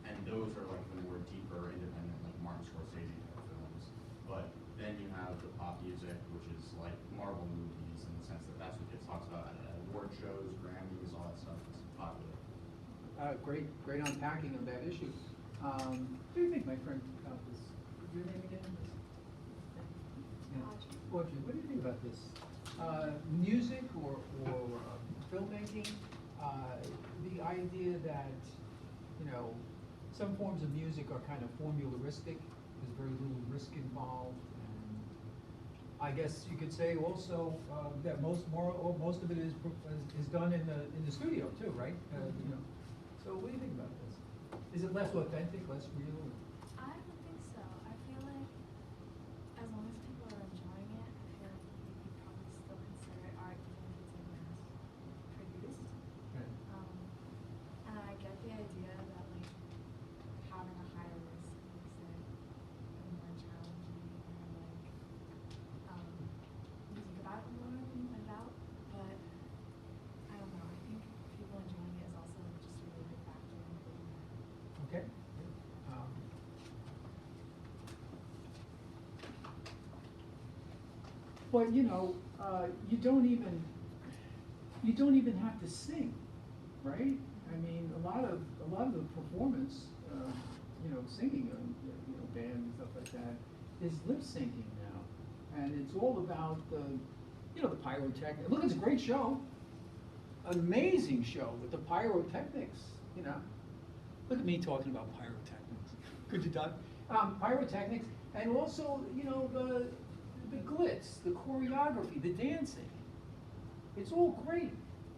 Speaker 7: and those are like the more deeper independent like Martin Scorsese type films. But then you have the pop music, which is like Marvel movies in the sense that that's what gets talked about at award shows, Grammys, all that stuff is popular.
Speaker 1: Great unpacking of that issue. What do you think, my friend, about this? Your name again? Yeah. Audrey, what do you think about this? Music or filmmaking, the idea that, you know, some forms of music are kind of formularistic, there's very little risk involved, and I guess you could say also that most of it is done in the studio too, right? You know. So what do you think about this? Is it less authentic, less real?
Speaker 6: I don't think so. I feel like as long as people are enjoying it, I feel like you could probably still consider it art even if it's like mass produced.
Speaker 1: Right.
Speaker 6: And I get the idea that like having a higher risk makes it more challenging or like music about it more about. But I don't know. I think people enjoying it is also just a really big factor in doing that.
Speaker 1: Okay. But you know, you don't even have to sing, right? I mean, a lot of the performance, you know, singing, you know, band and stuff like that, is lip syncing now, and it's all about the, you know, the pyrotechnics. Look, it's a great show, an amazing show with the pyrotechnics. You know, look at me talking about pyrotechnics. Could you done? Pyrotechnics, and also, you know, the glitz, the choreography, the dancing. It's all great,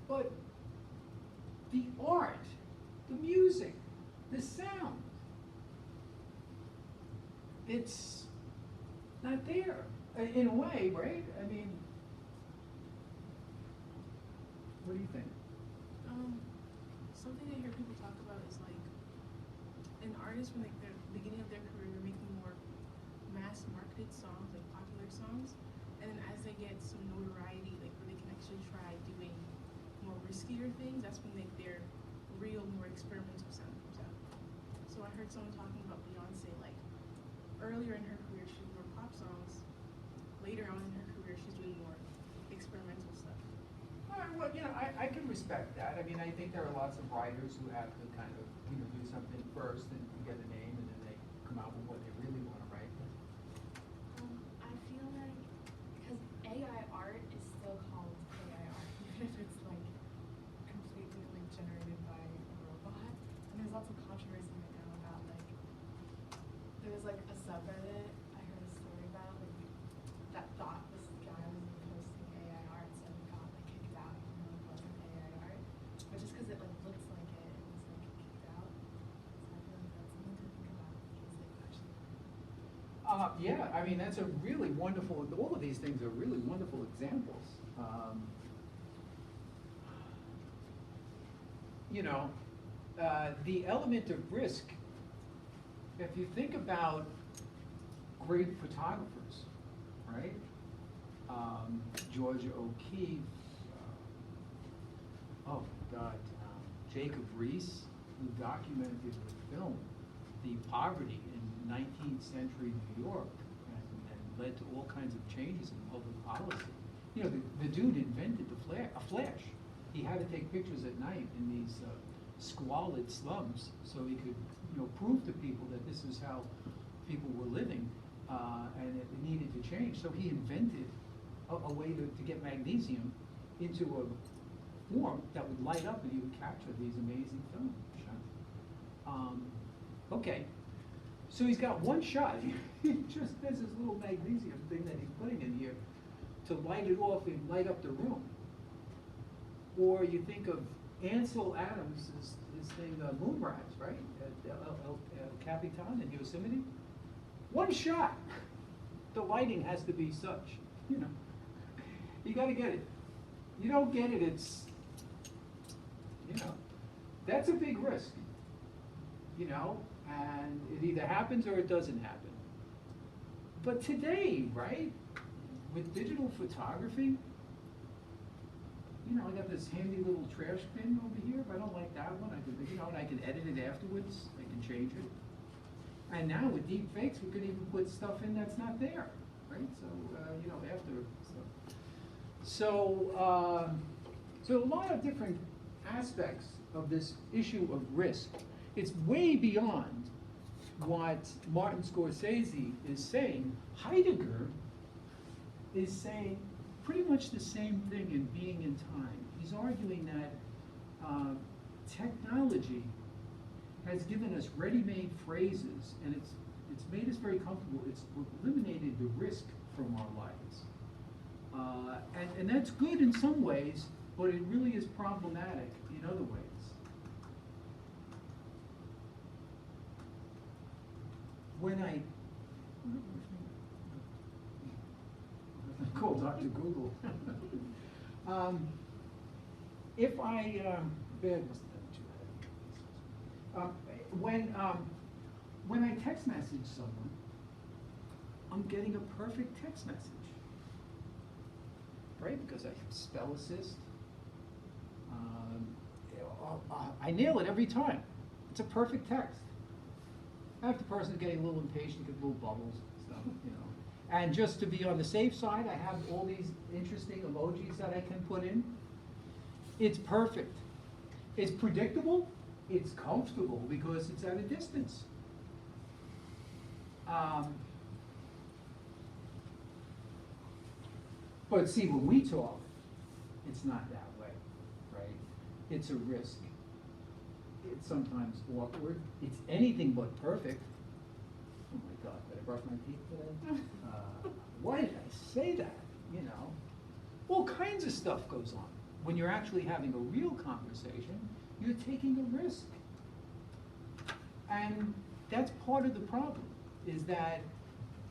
Speaker 1: but the art, the music, the sound, it's not there in a way, right? I mean, what do you think?
Speaker 10: Something I hear people talk about is like an artist when they're beginning of their career, they're making more mass marketed songs, like popular songs, and then as they get some notoriety, like where they can actually try doing more riskier things, that's when their real, more experimental sound comes out. So I heard someone talking about Beyonce, like earlier in her career she was more pop songs, later on in her career she's doing more experimental stuff.
Speaker 1: Well, you know, I can respect that. I mean, I think there are lots of writers who have to kind of, you know, do something first and get a name, and then they come out with what they really want to write.
Speaker 6: I feel like because AI art is still called AI art, even if it's like completely like generated by a robot. And there's lots of controversy right now about like there's like a subreddit I heard a story about, like, that thought this guy was posting AI art, so he got like kicked out even though it wasn't AI art, but just because it like looks like it was like kicked out. So I feel like that's something to think about because it actually.
Speaker 1: Yeah, I mean, that's a really wonderful, all of these things are really wonderful examples. You know, the element of risk, if you think about great photographers, right? Georgia O'Keeffe, oh my God, Jacob Riis, who documented with film the poverty in 19th century New York and led to all kinds of changes in public policy. You know, the dude invented a flash. He had to take pictures at night in these squalid slums so he could, you know, prove to people that this is how people were living and it needed to change. So he invented a way to get magnesium into a form that would light up and he would capture these amazing film shots. Okay, so he's got one shot. He just has this little magnesium thing that he's putting in here to light it off and light up the room. Or you think of Ansel Adams' his thing, Moonrise, right? At El Capitan in Yosemite. One shot. The lighting has to be such, you know. You gotta get it. You don't get it, it's, you know, that's a big risk, you know, and it either happens or it doesn't happen. But today, right, with digital photography, you know, I got this handy little trash bin over here. If I don't like that one, I can, you know, and I can edit it afterwards. I can change it. And now with deep fakes, we could even put stuff in that's not there, right? So, you know, after. So a lot of different aspects of this issue of risk. It's way beyond what Martin Scorsese is saying. Heidegger is saying pretty much the same thing in Being in Time. He's arguing that technology has given us ready-made phrases, and it's made us very comfortable. It's eliminated the risk from our lives. And that's good in some ways, but it really is problematic in other ways. When I call Dr. Google. If I, bed must have been too heavy. When I text message someone, I'm getting a perfect text message, right? Because I have spell assist. I nail it every time. It's a perfect text. If the person's getting a little impatient, get little bubbles and stuff, you know. And just to be on the safe side, I have all these interesting emojis that I can put in. It's perfect. It's predictable. It's comfortable because it's at a distance. But see, when we talk, it's not that way, right? It's a risk. It's sometimes awkward. It's anything but perfect. Oh my God, did I brush my teeth today? Why did I say that? You know, all kinds of stuff goes on. When you're actually having a real conversation, you're taking a risk. And that's part of the problem, is that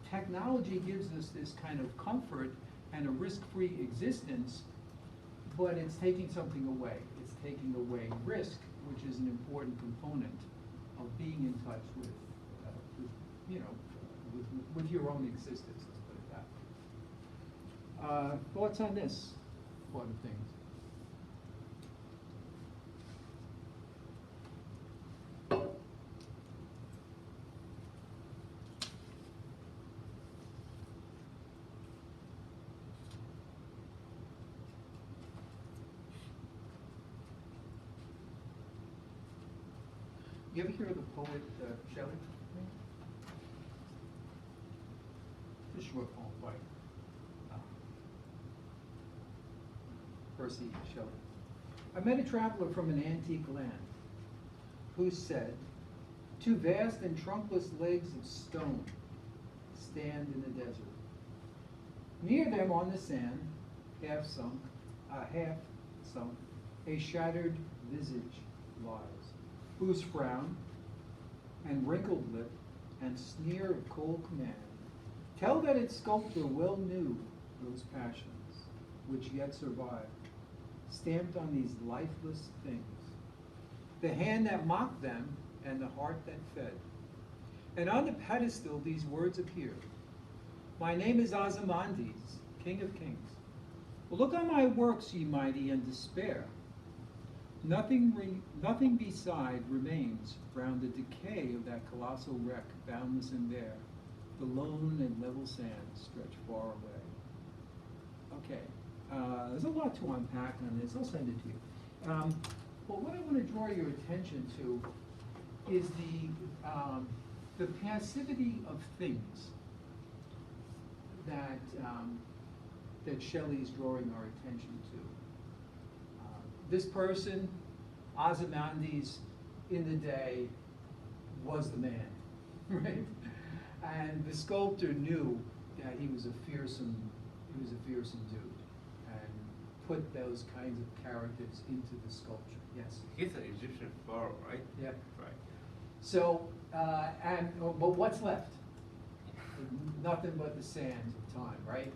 Speaker 1: technology gives us this kind of comfort and a risk-free existence, but it's taking something away. It's taking away risk, which is an important component of being in touch with you know, with your own existence, let's put it that way. Thoughts on this part of things? You ever hear of the poet Shelley? It's a short poem by Percy Shelley. I met a traveler from an antique land who said, "Two vast and trunkless legs of stone stand in the desert. Near them on the sand, half sunk, a shattered visage lies, whose frown and wrinkled lip and sneer of cold command tell that its sculptor well knew those passions which yet survive, stamped on these lifeless things, the hand that mocked them and the heart that fed. And on the pedestal these words appear: my name is Ozymandias, King of Kings. Look on my works, ye mighty, and despair. Nothing beside remains round the decay of that colossal wreck, boundless and bare. The lone and level sands stretch far away. Okay, there's a lot to unpack on this. I'll send it to you. But what I want to draw your attention to is the passivity of things that that Shelley's drawing our attention to. This person, Ozymandias, in the day, was the man, right? And the sculptor knew that he was a fearsome dude, and put those kinds of characters into the sculpture. Yes.
Speaker 5: He's an Egyptian pharaoh, right?
Speaker 1: Yep.
Speaker 5: Right.
Speaker 1: So, but what's left? Nothing but the sands of time, right?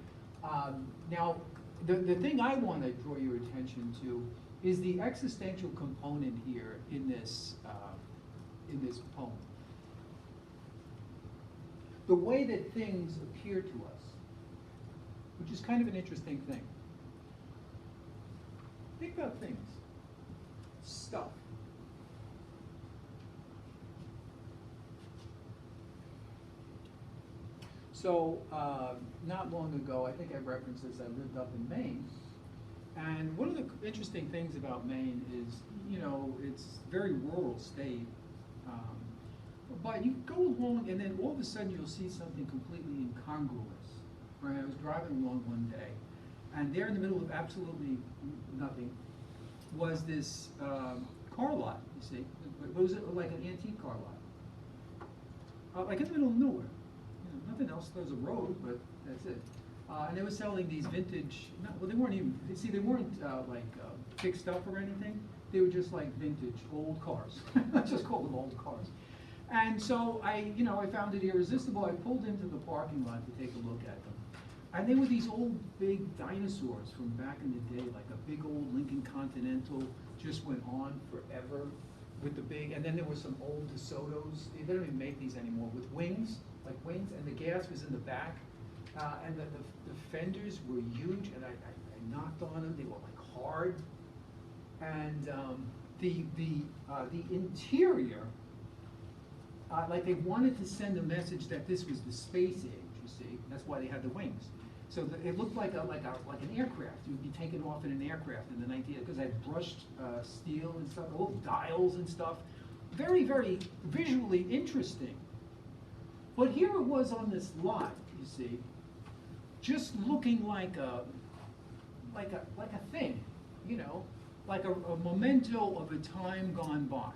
Speaker 1: Now, the thing I want to draw your attention to is the existential component here in this poem. The way that things appear to us, which is kind of an interesting thing. Think about things, stuff. So, not long ago, I think I referenced this, I lived up in Maine. And one of the interesting things about Maine is, you know, it's a very rural state. But you go along and then all of a sudden you'll see something completely incongruous. Right? I was driving along one day, and there in the middle of absolutely nothing was this car lot, you see. It was like an antique car lot. Like in the middle of nowhere. Nothing else. There's a road, but that's it. And they were selling these vintage. Well, they weren't even. See, they weren't fixed up or anything. They were just like vintage old cars. Let's just call them old cars. And so I found it irresistible. I pulled into the parking lot to take a look at them, and they were these old big dinosaurs from back in the day, like a big old Lincoln Continental. Just went on forever with the big. And then there were some old DeSotos. They don't even make these anymore with wings. Like wings, and the gas was in the back, and the fenders were huge, and I knocked on them. They were like hard, and the interior, like they wanted to send a message that this was the space age. You see, that's why they had the wings. So it looked like an aircraft. You would be taken off in an aircraft in the 19th, because I had brushed steel and stuff, old dials and stuff. Very, very visually interesting. But here it was on this lot, you see, just looking like a thing, you know, like a memento of a time gone by.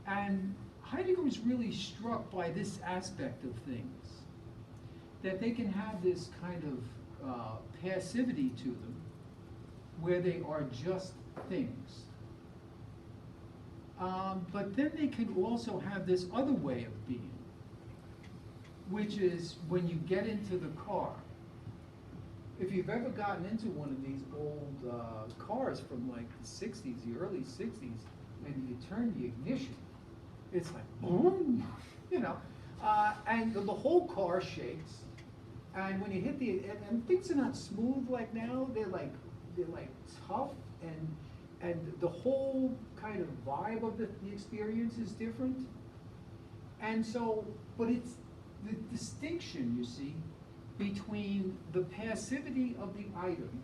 Speaker 1: And Heidegger was really struck by this aspect of things, that they can have this kind of passivity to them, where they are just things. But then they can also have this other way of being, which is when you get into the car. If you've ever gotten into one of these old cars from like the 60s, the early 60s, and you turn the ignition, it's like boom, you know, and the whole car shakes. And when you hit and things are not smooth like now. They're like tough, and the whole kind of vibe of the experience is different. And so, but it's the distinction, you see, between the passivity of the item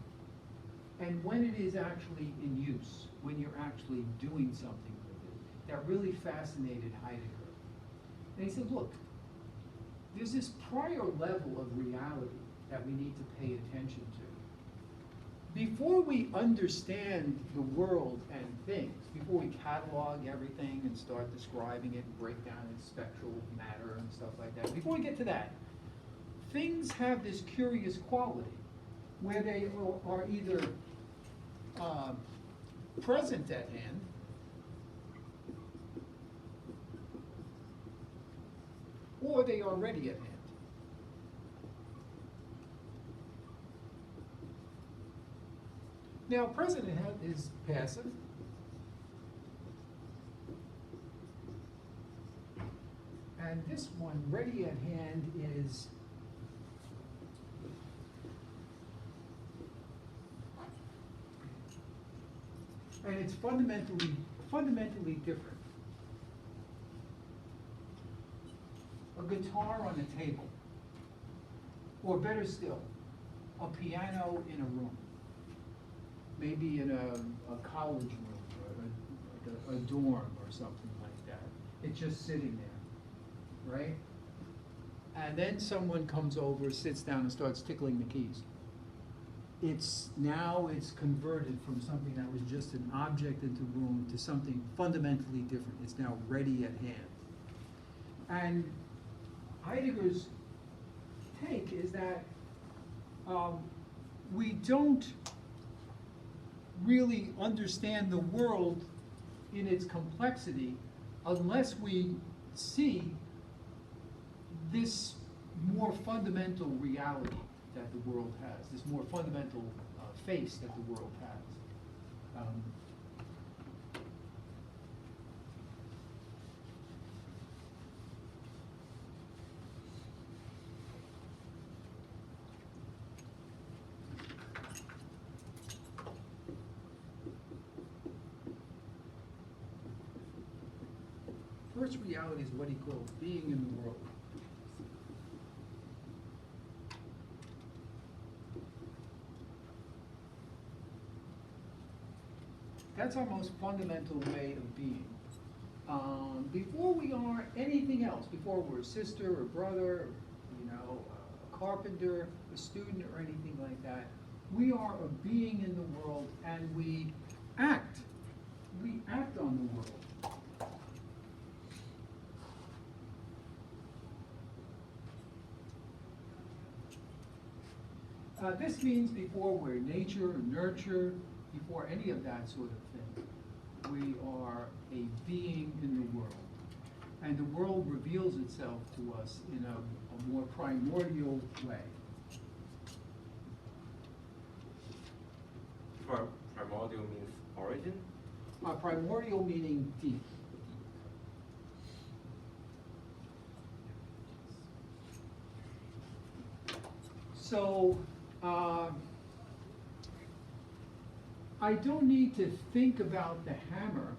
Speaker 1: and when it is actually in use, when you're actually doing something with it, that really fascinated Heidegger. And he said, look, there's this prior level of reality that we need to pay attention to. before we understand the world and things, before we catalog everything and start describing it and break down its spectral matter and stuff like that, before we get to that, things have this curious quality where they are either present at hand, or they are ready at hand. Now, present at hand is passive. And this one, ready at hand, is and it's fundamentally different. A guitar on a table, or better still, a piano in a room, maybe in a college room, or a dorm or something like that. It's just sitting there, right? And then someone comes over, sits down, and starts tickling the keys. It's converted from something that was just an object in the room to something fundamentally different. It's now ready at hand. And Heidegger's take is that we don't really understand the world in its complexity unless we see this more fundamental reality that the world has, this more fundamental face that the world has. First reality is what he calls being in the world. That's our most fundamental way of being. Before we are anything else, before we're a sister or brother, a carpenter, a student, or anything like that, we are a being in the world, and we act. We act on the world. This means before we're nature, nurture, before any of that sort of thing, we are a being in the world. And the world reveals itself to us in a more primordial way.
Speaker 5: Primordial means origin?
Speaker 1: Primordial meaning deep. So, I don't need to think about the hammer.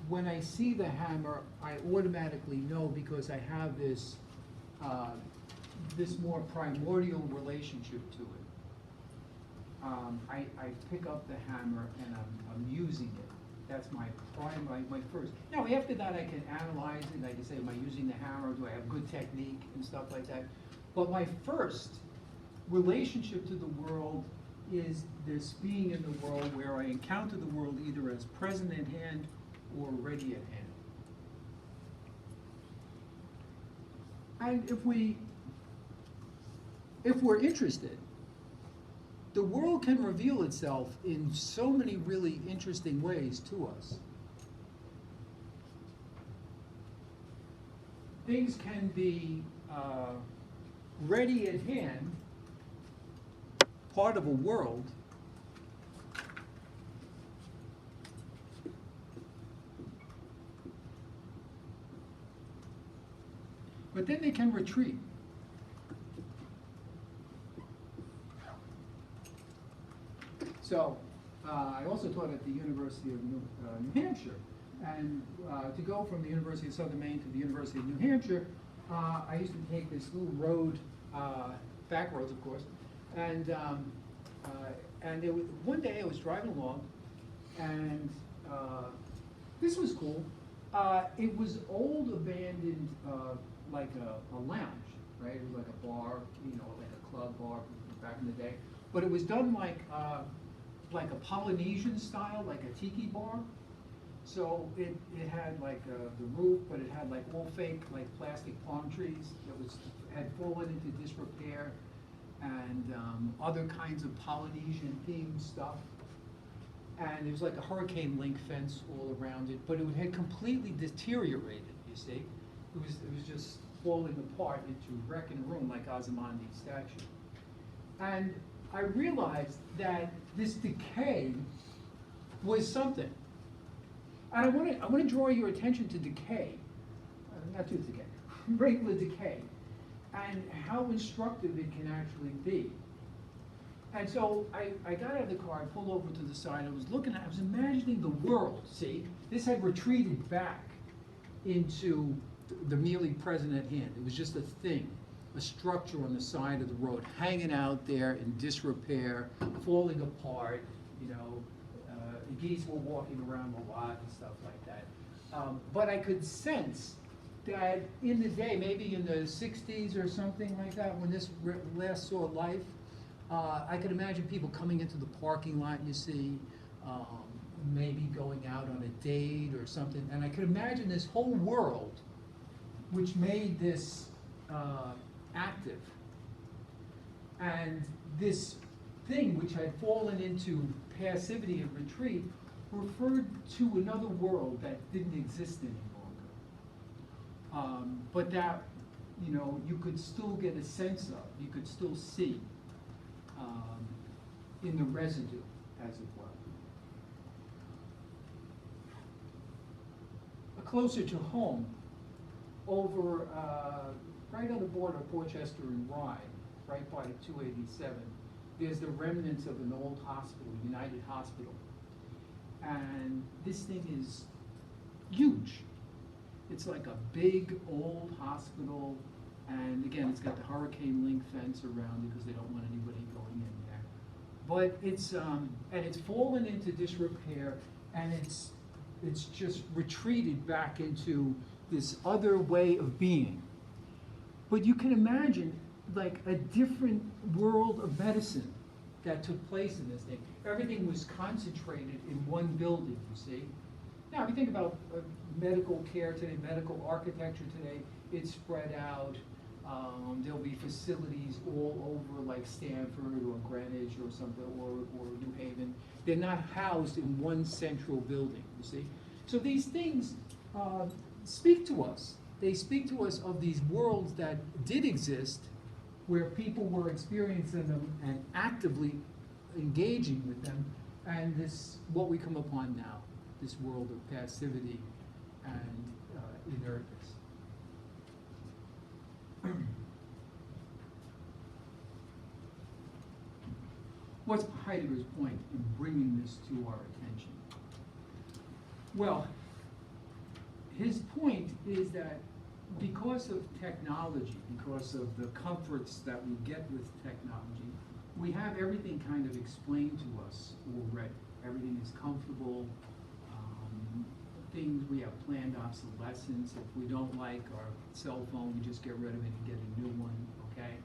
Speaker 1: When I see the hammer, I automatically know, because I have this more primordial relationship to it. I pick up the hammer and I'm using it. That's my first. Now, after that, I can analyze it. I can say, am I using the hammer? Do I have good technique and stuff like that? But my first relationship to the world is this being in the world, where I encounter the world either as present at hand or ready at hand. And if we're interested, the world can reveal itself in so many really interesting ways to us. Things can be ready at hand, part of a world, but then they can retreat. So, I also taught at the University of New Hampshire, and to go from the University of Southern Maine to the University of New Hampshire, I used to take this little road, back roads, of course, and there was, one day I was driving along, and this was cool. It was old, abandoned, like a lounge, right? It was like a bar, like a club bar back in the day. but it was done like a Polynesian style, like a tiki bar. So it had like the roof, but it had like all fake like plastic palm trees that had fallen into disrepair, and other kinds of Polynesian themed stuff. And there was like a hurricane link fence all around it, but it had completely deteriorated, you see. It was just falling apart into wreck and ruin like Ozymandias' statue. And I realized that this decay was something. And I want to draw your attention to decay, not tooth decay, regular decay, and how instructive it can actually be. And so I got out of the car, I pulled over to the side, I was imagining the world, see? This had retreated back into the merely present at hand. It was just a thing, a structure on the side of the road, hanging out there in disrepair, falling apart, you know, geese were walking around a lot and stuff like that. But I could sense that in the day, maybe in the 60s or something like that, when this last saw life, I could imagine people coming into the parking lot, you see, maybe going out on a date or something. And I could imagine this whole world, which made this active. And this thing which had fallen into passivity and retreat referred to another world that didn't exist any longer. But that, you know, you could still get a sense of, you could still see in the residue, as it were. Closer to home, over right on the border of Portchester and Rye, right by 287, there's the remnants of an old hospital, United Hospital. And this thing is huge. It's like a big old hospital, and again, it's got the hurricane link fence around it because they don't want anybody going in there. But it's and it's fallen into disrepair, and it's just retreated back into this other way of being. But you can imagine like a different world of medicine that took place in this thing. Everything was concentrated in one building, you see. Now, if you think about medical care today, medical architecture today, it's spread out. There'll be facilities all over like Stanford or Greenwich or something, or New Haven. They're not housed in one central building, you see. So these things speak to us. They speak to us of these worlds that did exist, where people were experiencing them and actively engaging with them, and this, what we come upon now, this world of passivity and inertness. What's Heidegger's point in bringing this to our attention? Well, his point is that because of technology, because of the comforts that we get with technology, we have everything kind of explained to us already. Everything is comfortable. Things, we have planned obsolescence. If we don't like our cell phone, we just get rid of it and get a new one, okay?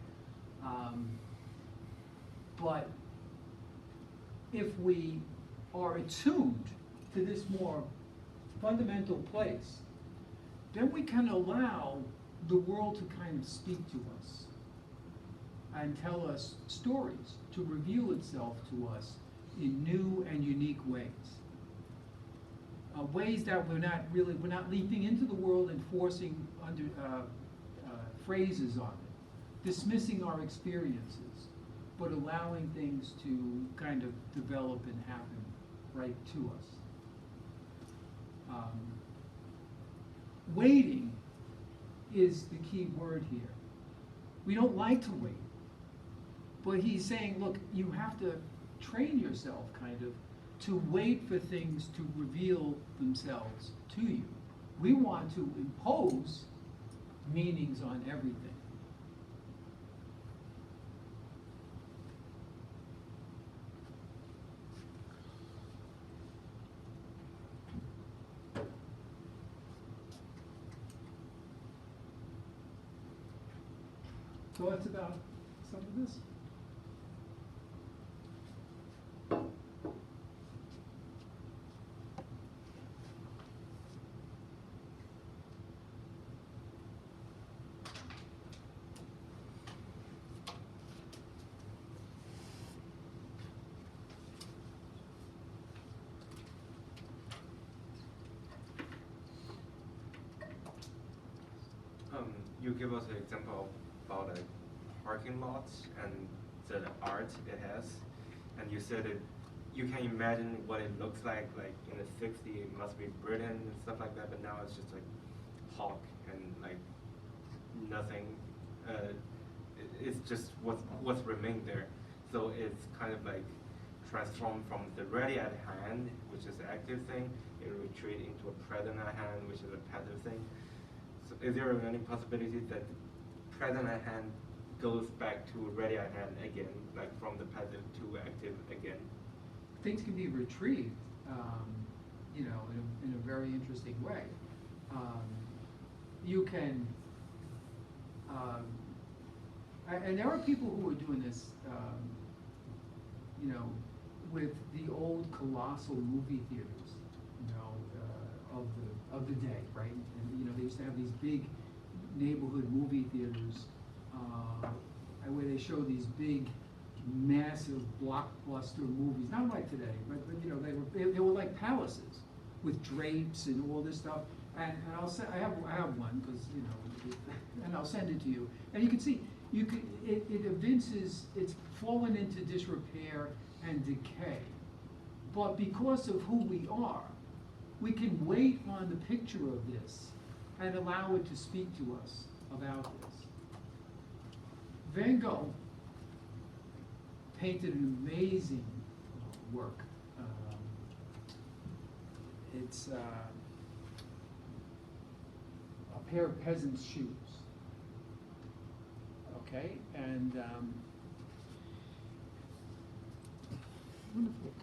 Speaker 1: But if we are attuned to this more fundamental place, then we can allow the world to kind of speak to us and tell us stories, to reveal itself to us in new and unique ways. Ways that we're not leaping into the world and forcing phrases on it, dismissing our experiences, but allowing things to kind of develop and happen right to us. Waiting is the key word here. We don't like to wait, but he's saying, look, you have to train yourself kind of to wait for things to reveal themselves to you. We want to impose meanings on everything. Thoughts about some of this?
Speaker 5: You give us an example about a parking lot and the art it has, and you said it. You can imagine what it looks like in the '60s. It must be brilliant and stuff like that. But now it's just like hulk and like nothing. It's just what's remained there. So it's kind of like transformed from the ready at hand, which is the active thing, it retreat into a present at hand, which is a passive thing. So is there any possibility that present at hand goes back to ready at hand again, like from the passive to active again?
Speaker 1: Things can be retrieved, you know, in a very interesting way. You can, and there are people who are doing this, you know, with the old colossal movie theaters, you know, of the day, right? And you know, they used to have these big neighborhood movie theaters, where they show these big, massive blockbuster movies. Not like today, but you know, they were like palaces with drapes and all this stuff. And I'll say I have one because you know, and I'll send it to you. And you can see it evinces it's fallen into disrepair and decay. But because of who we are, we can wait on the picture of this and allow it to speak to us about this. Van Gogh painted an amazing work. It's a pair of peasant's shoes. Okay, and wonderful.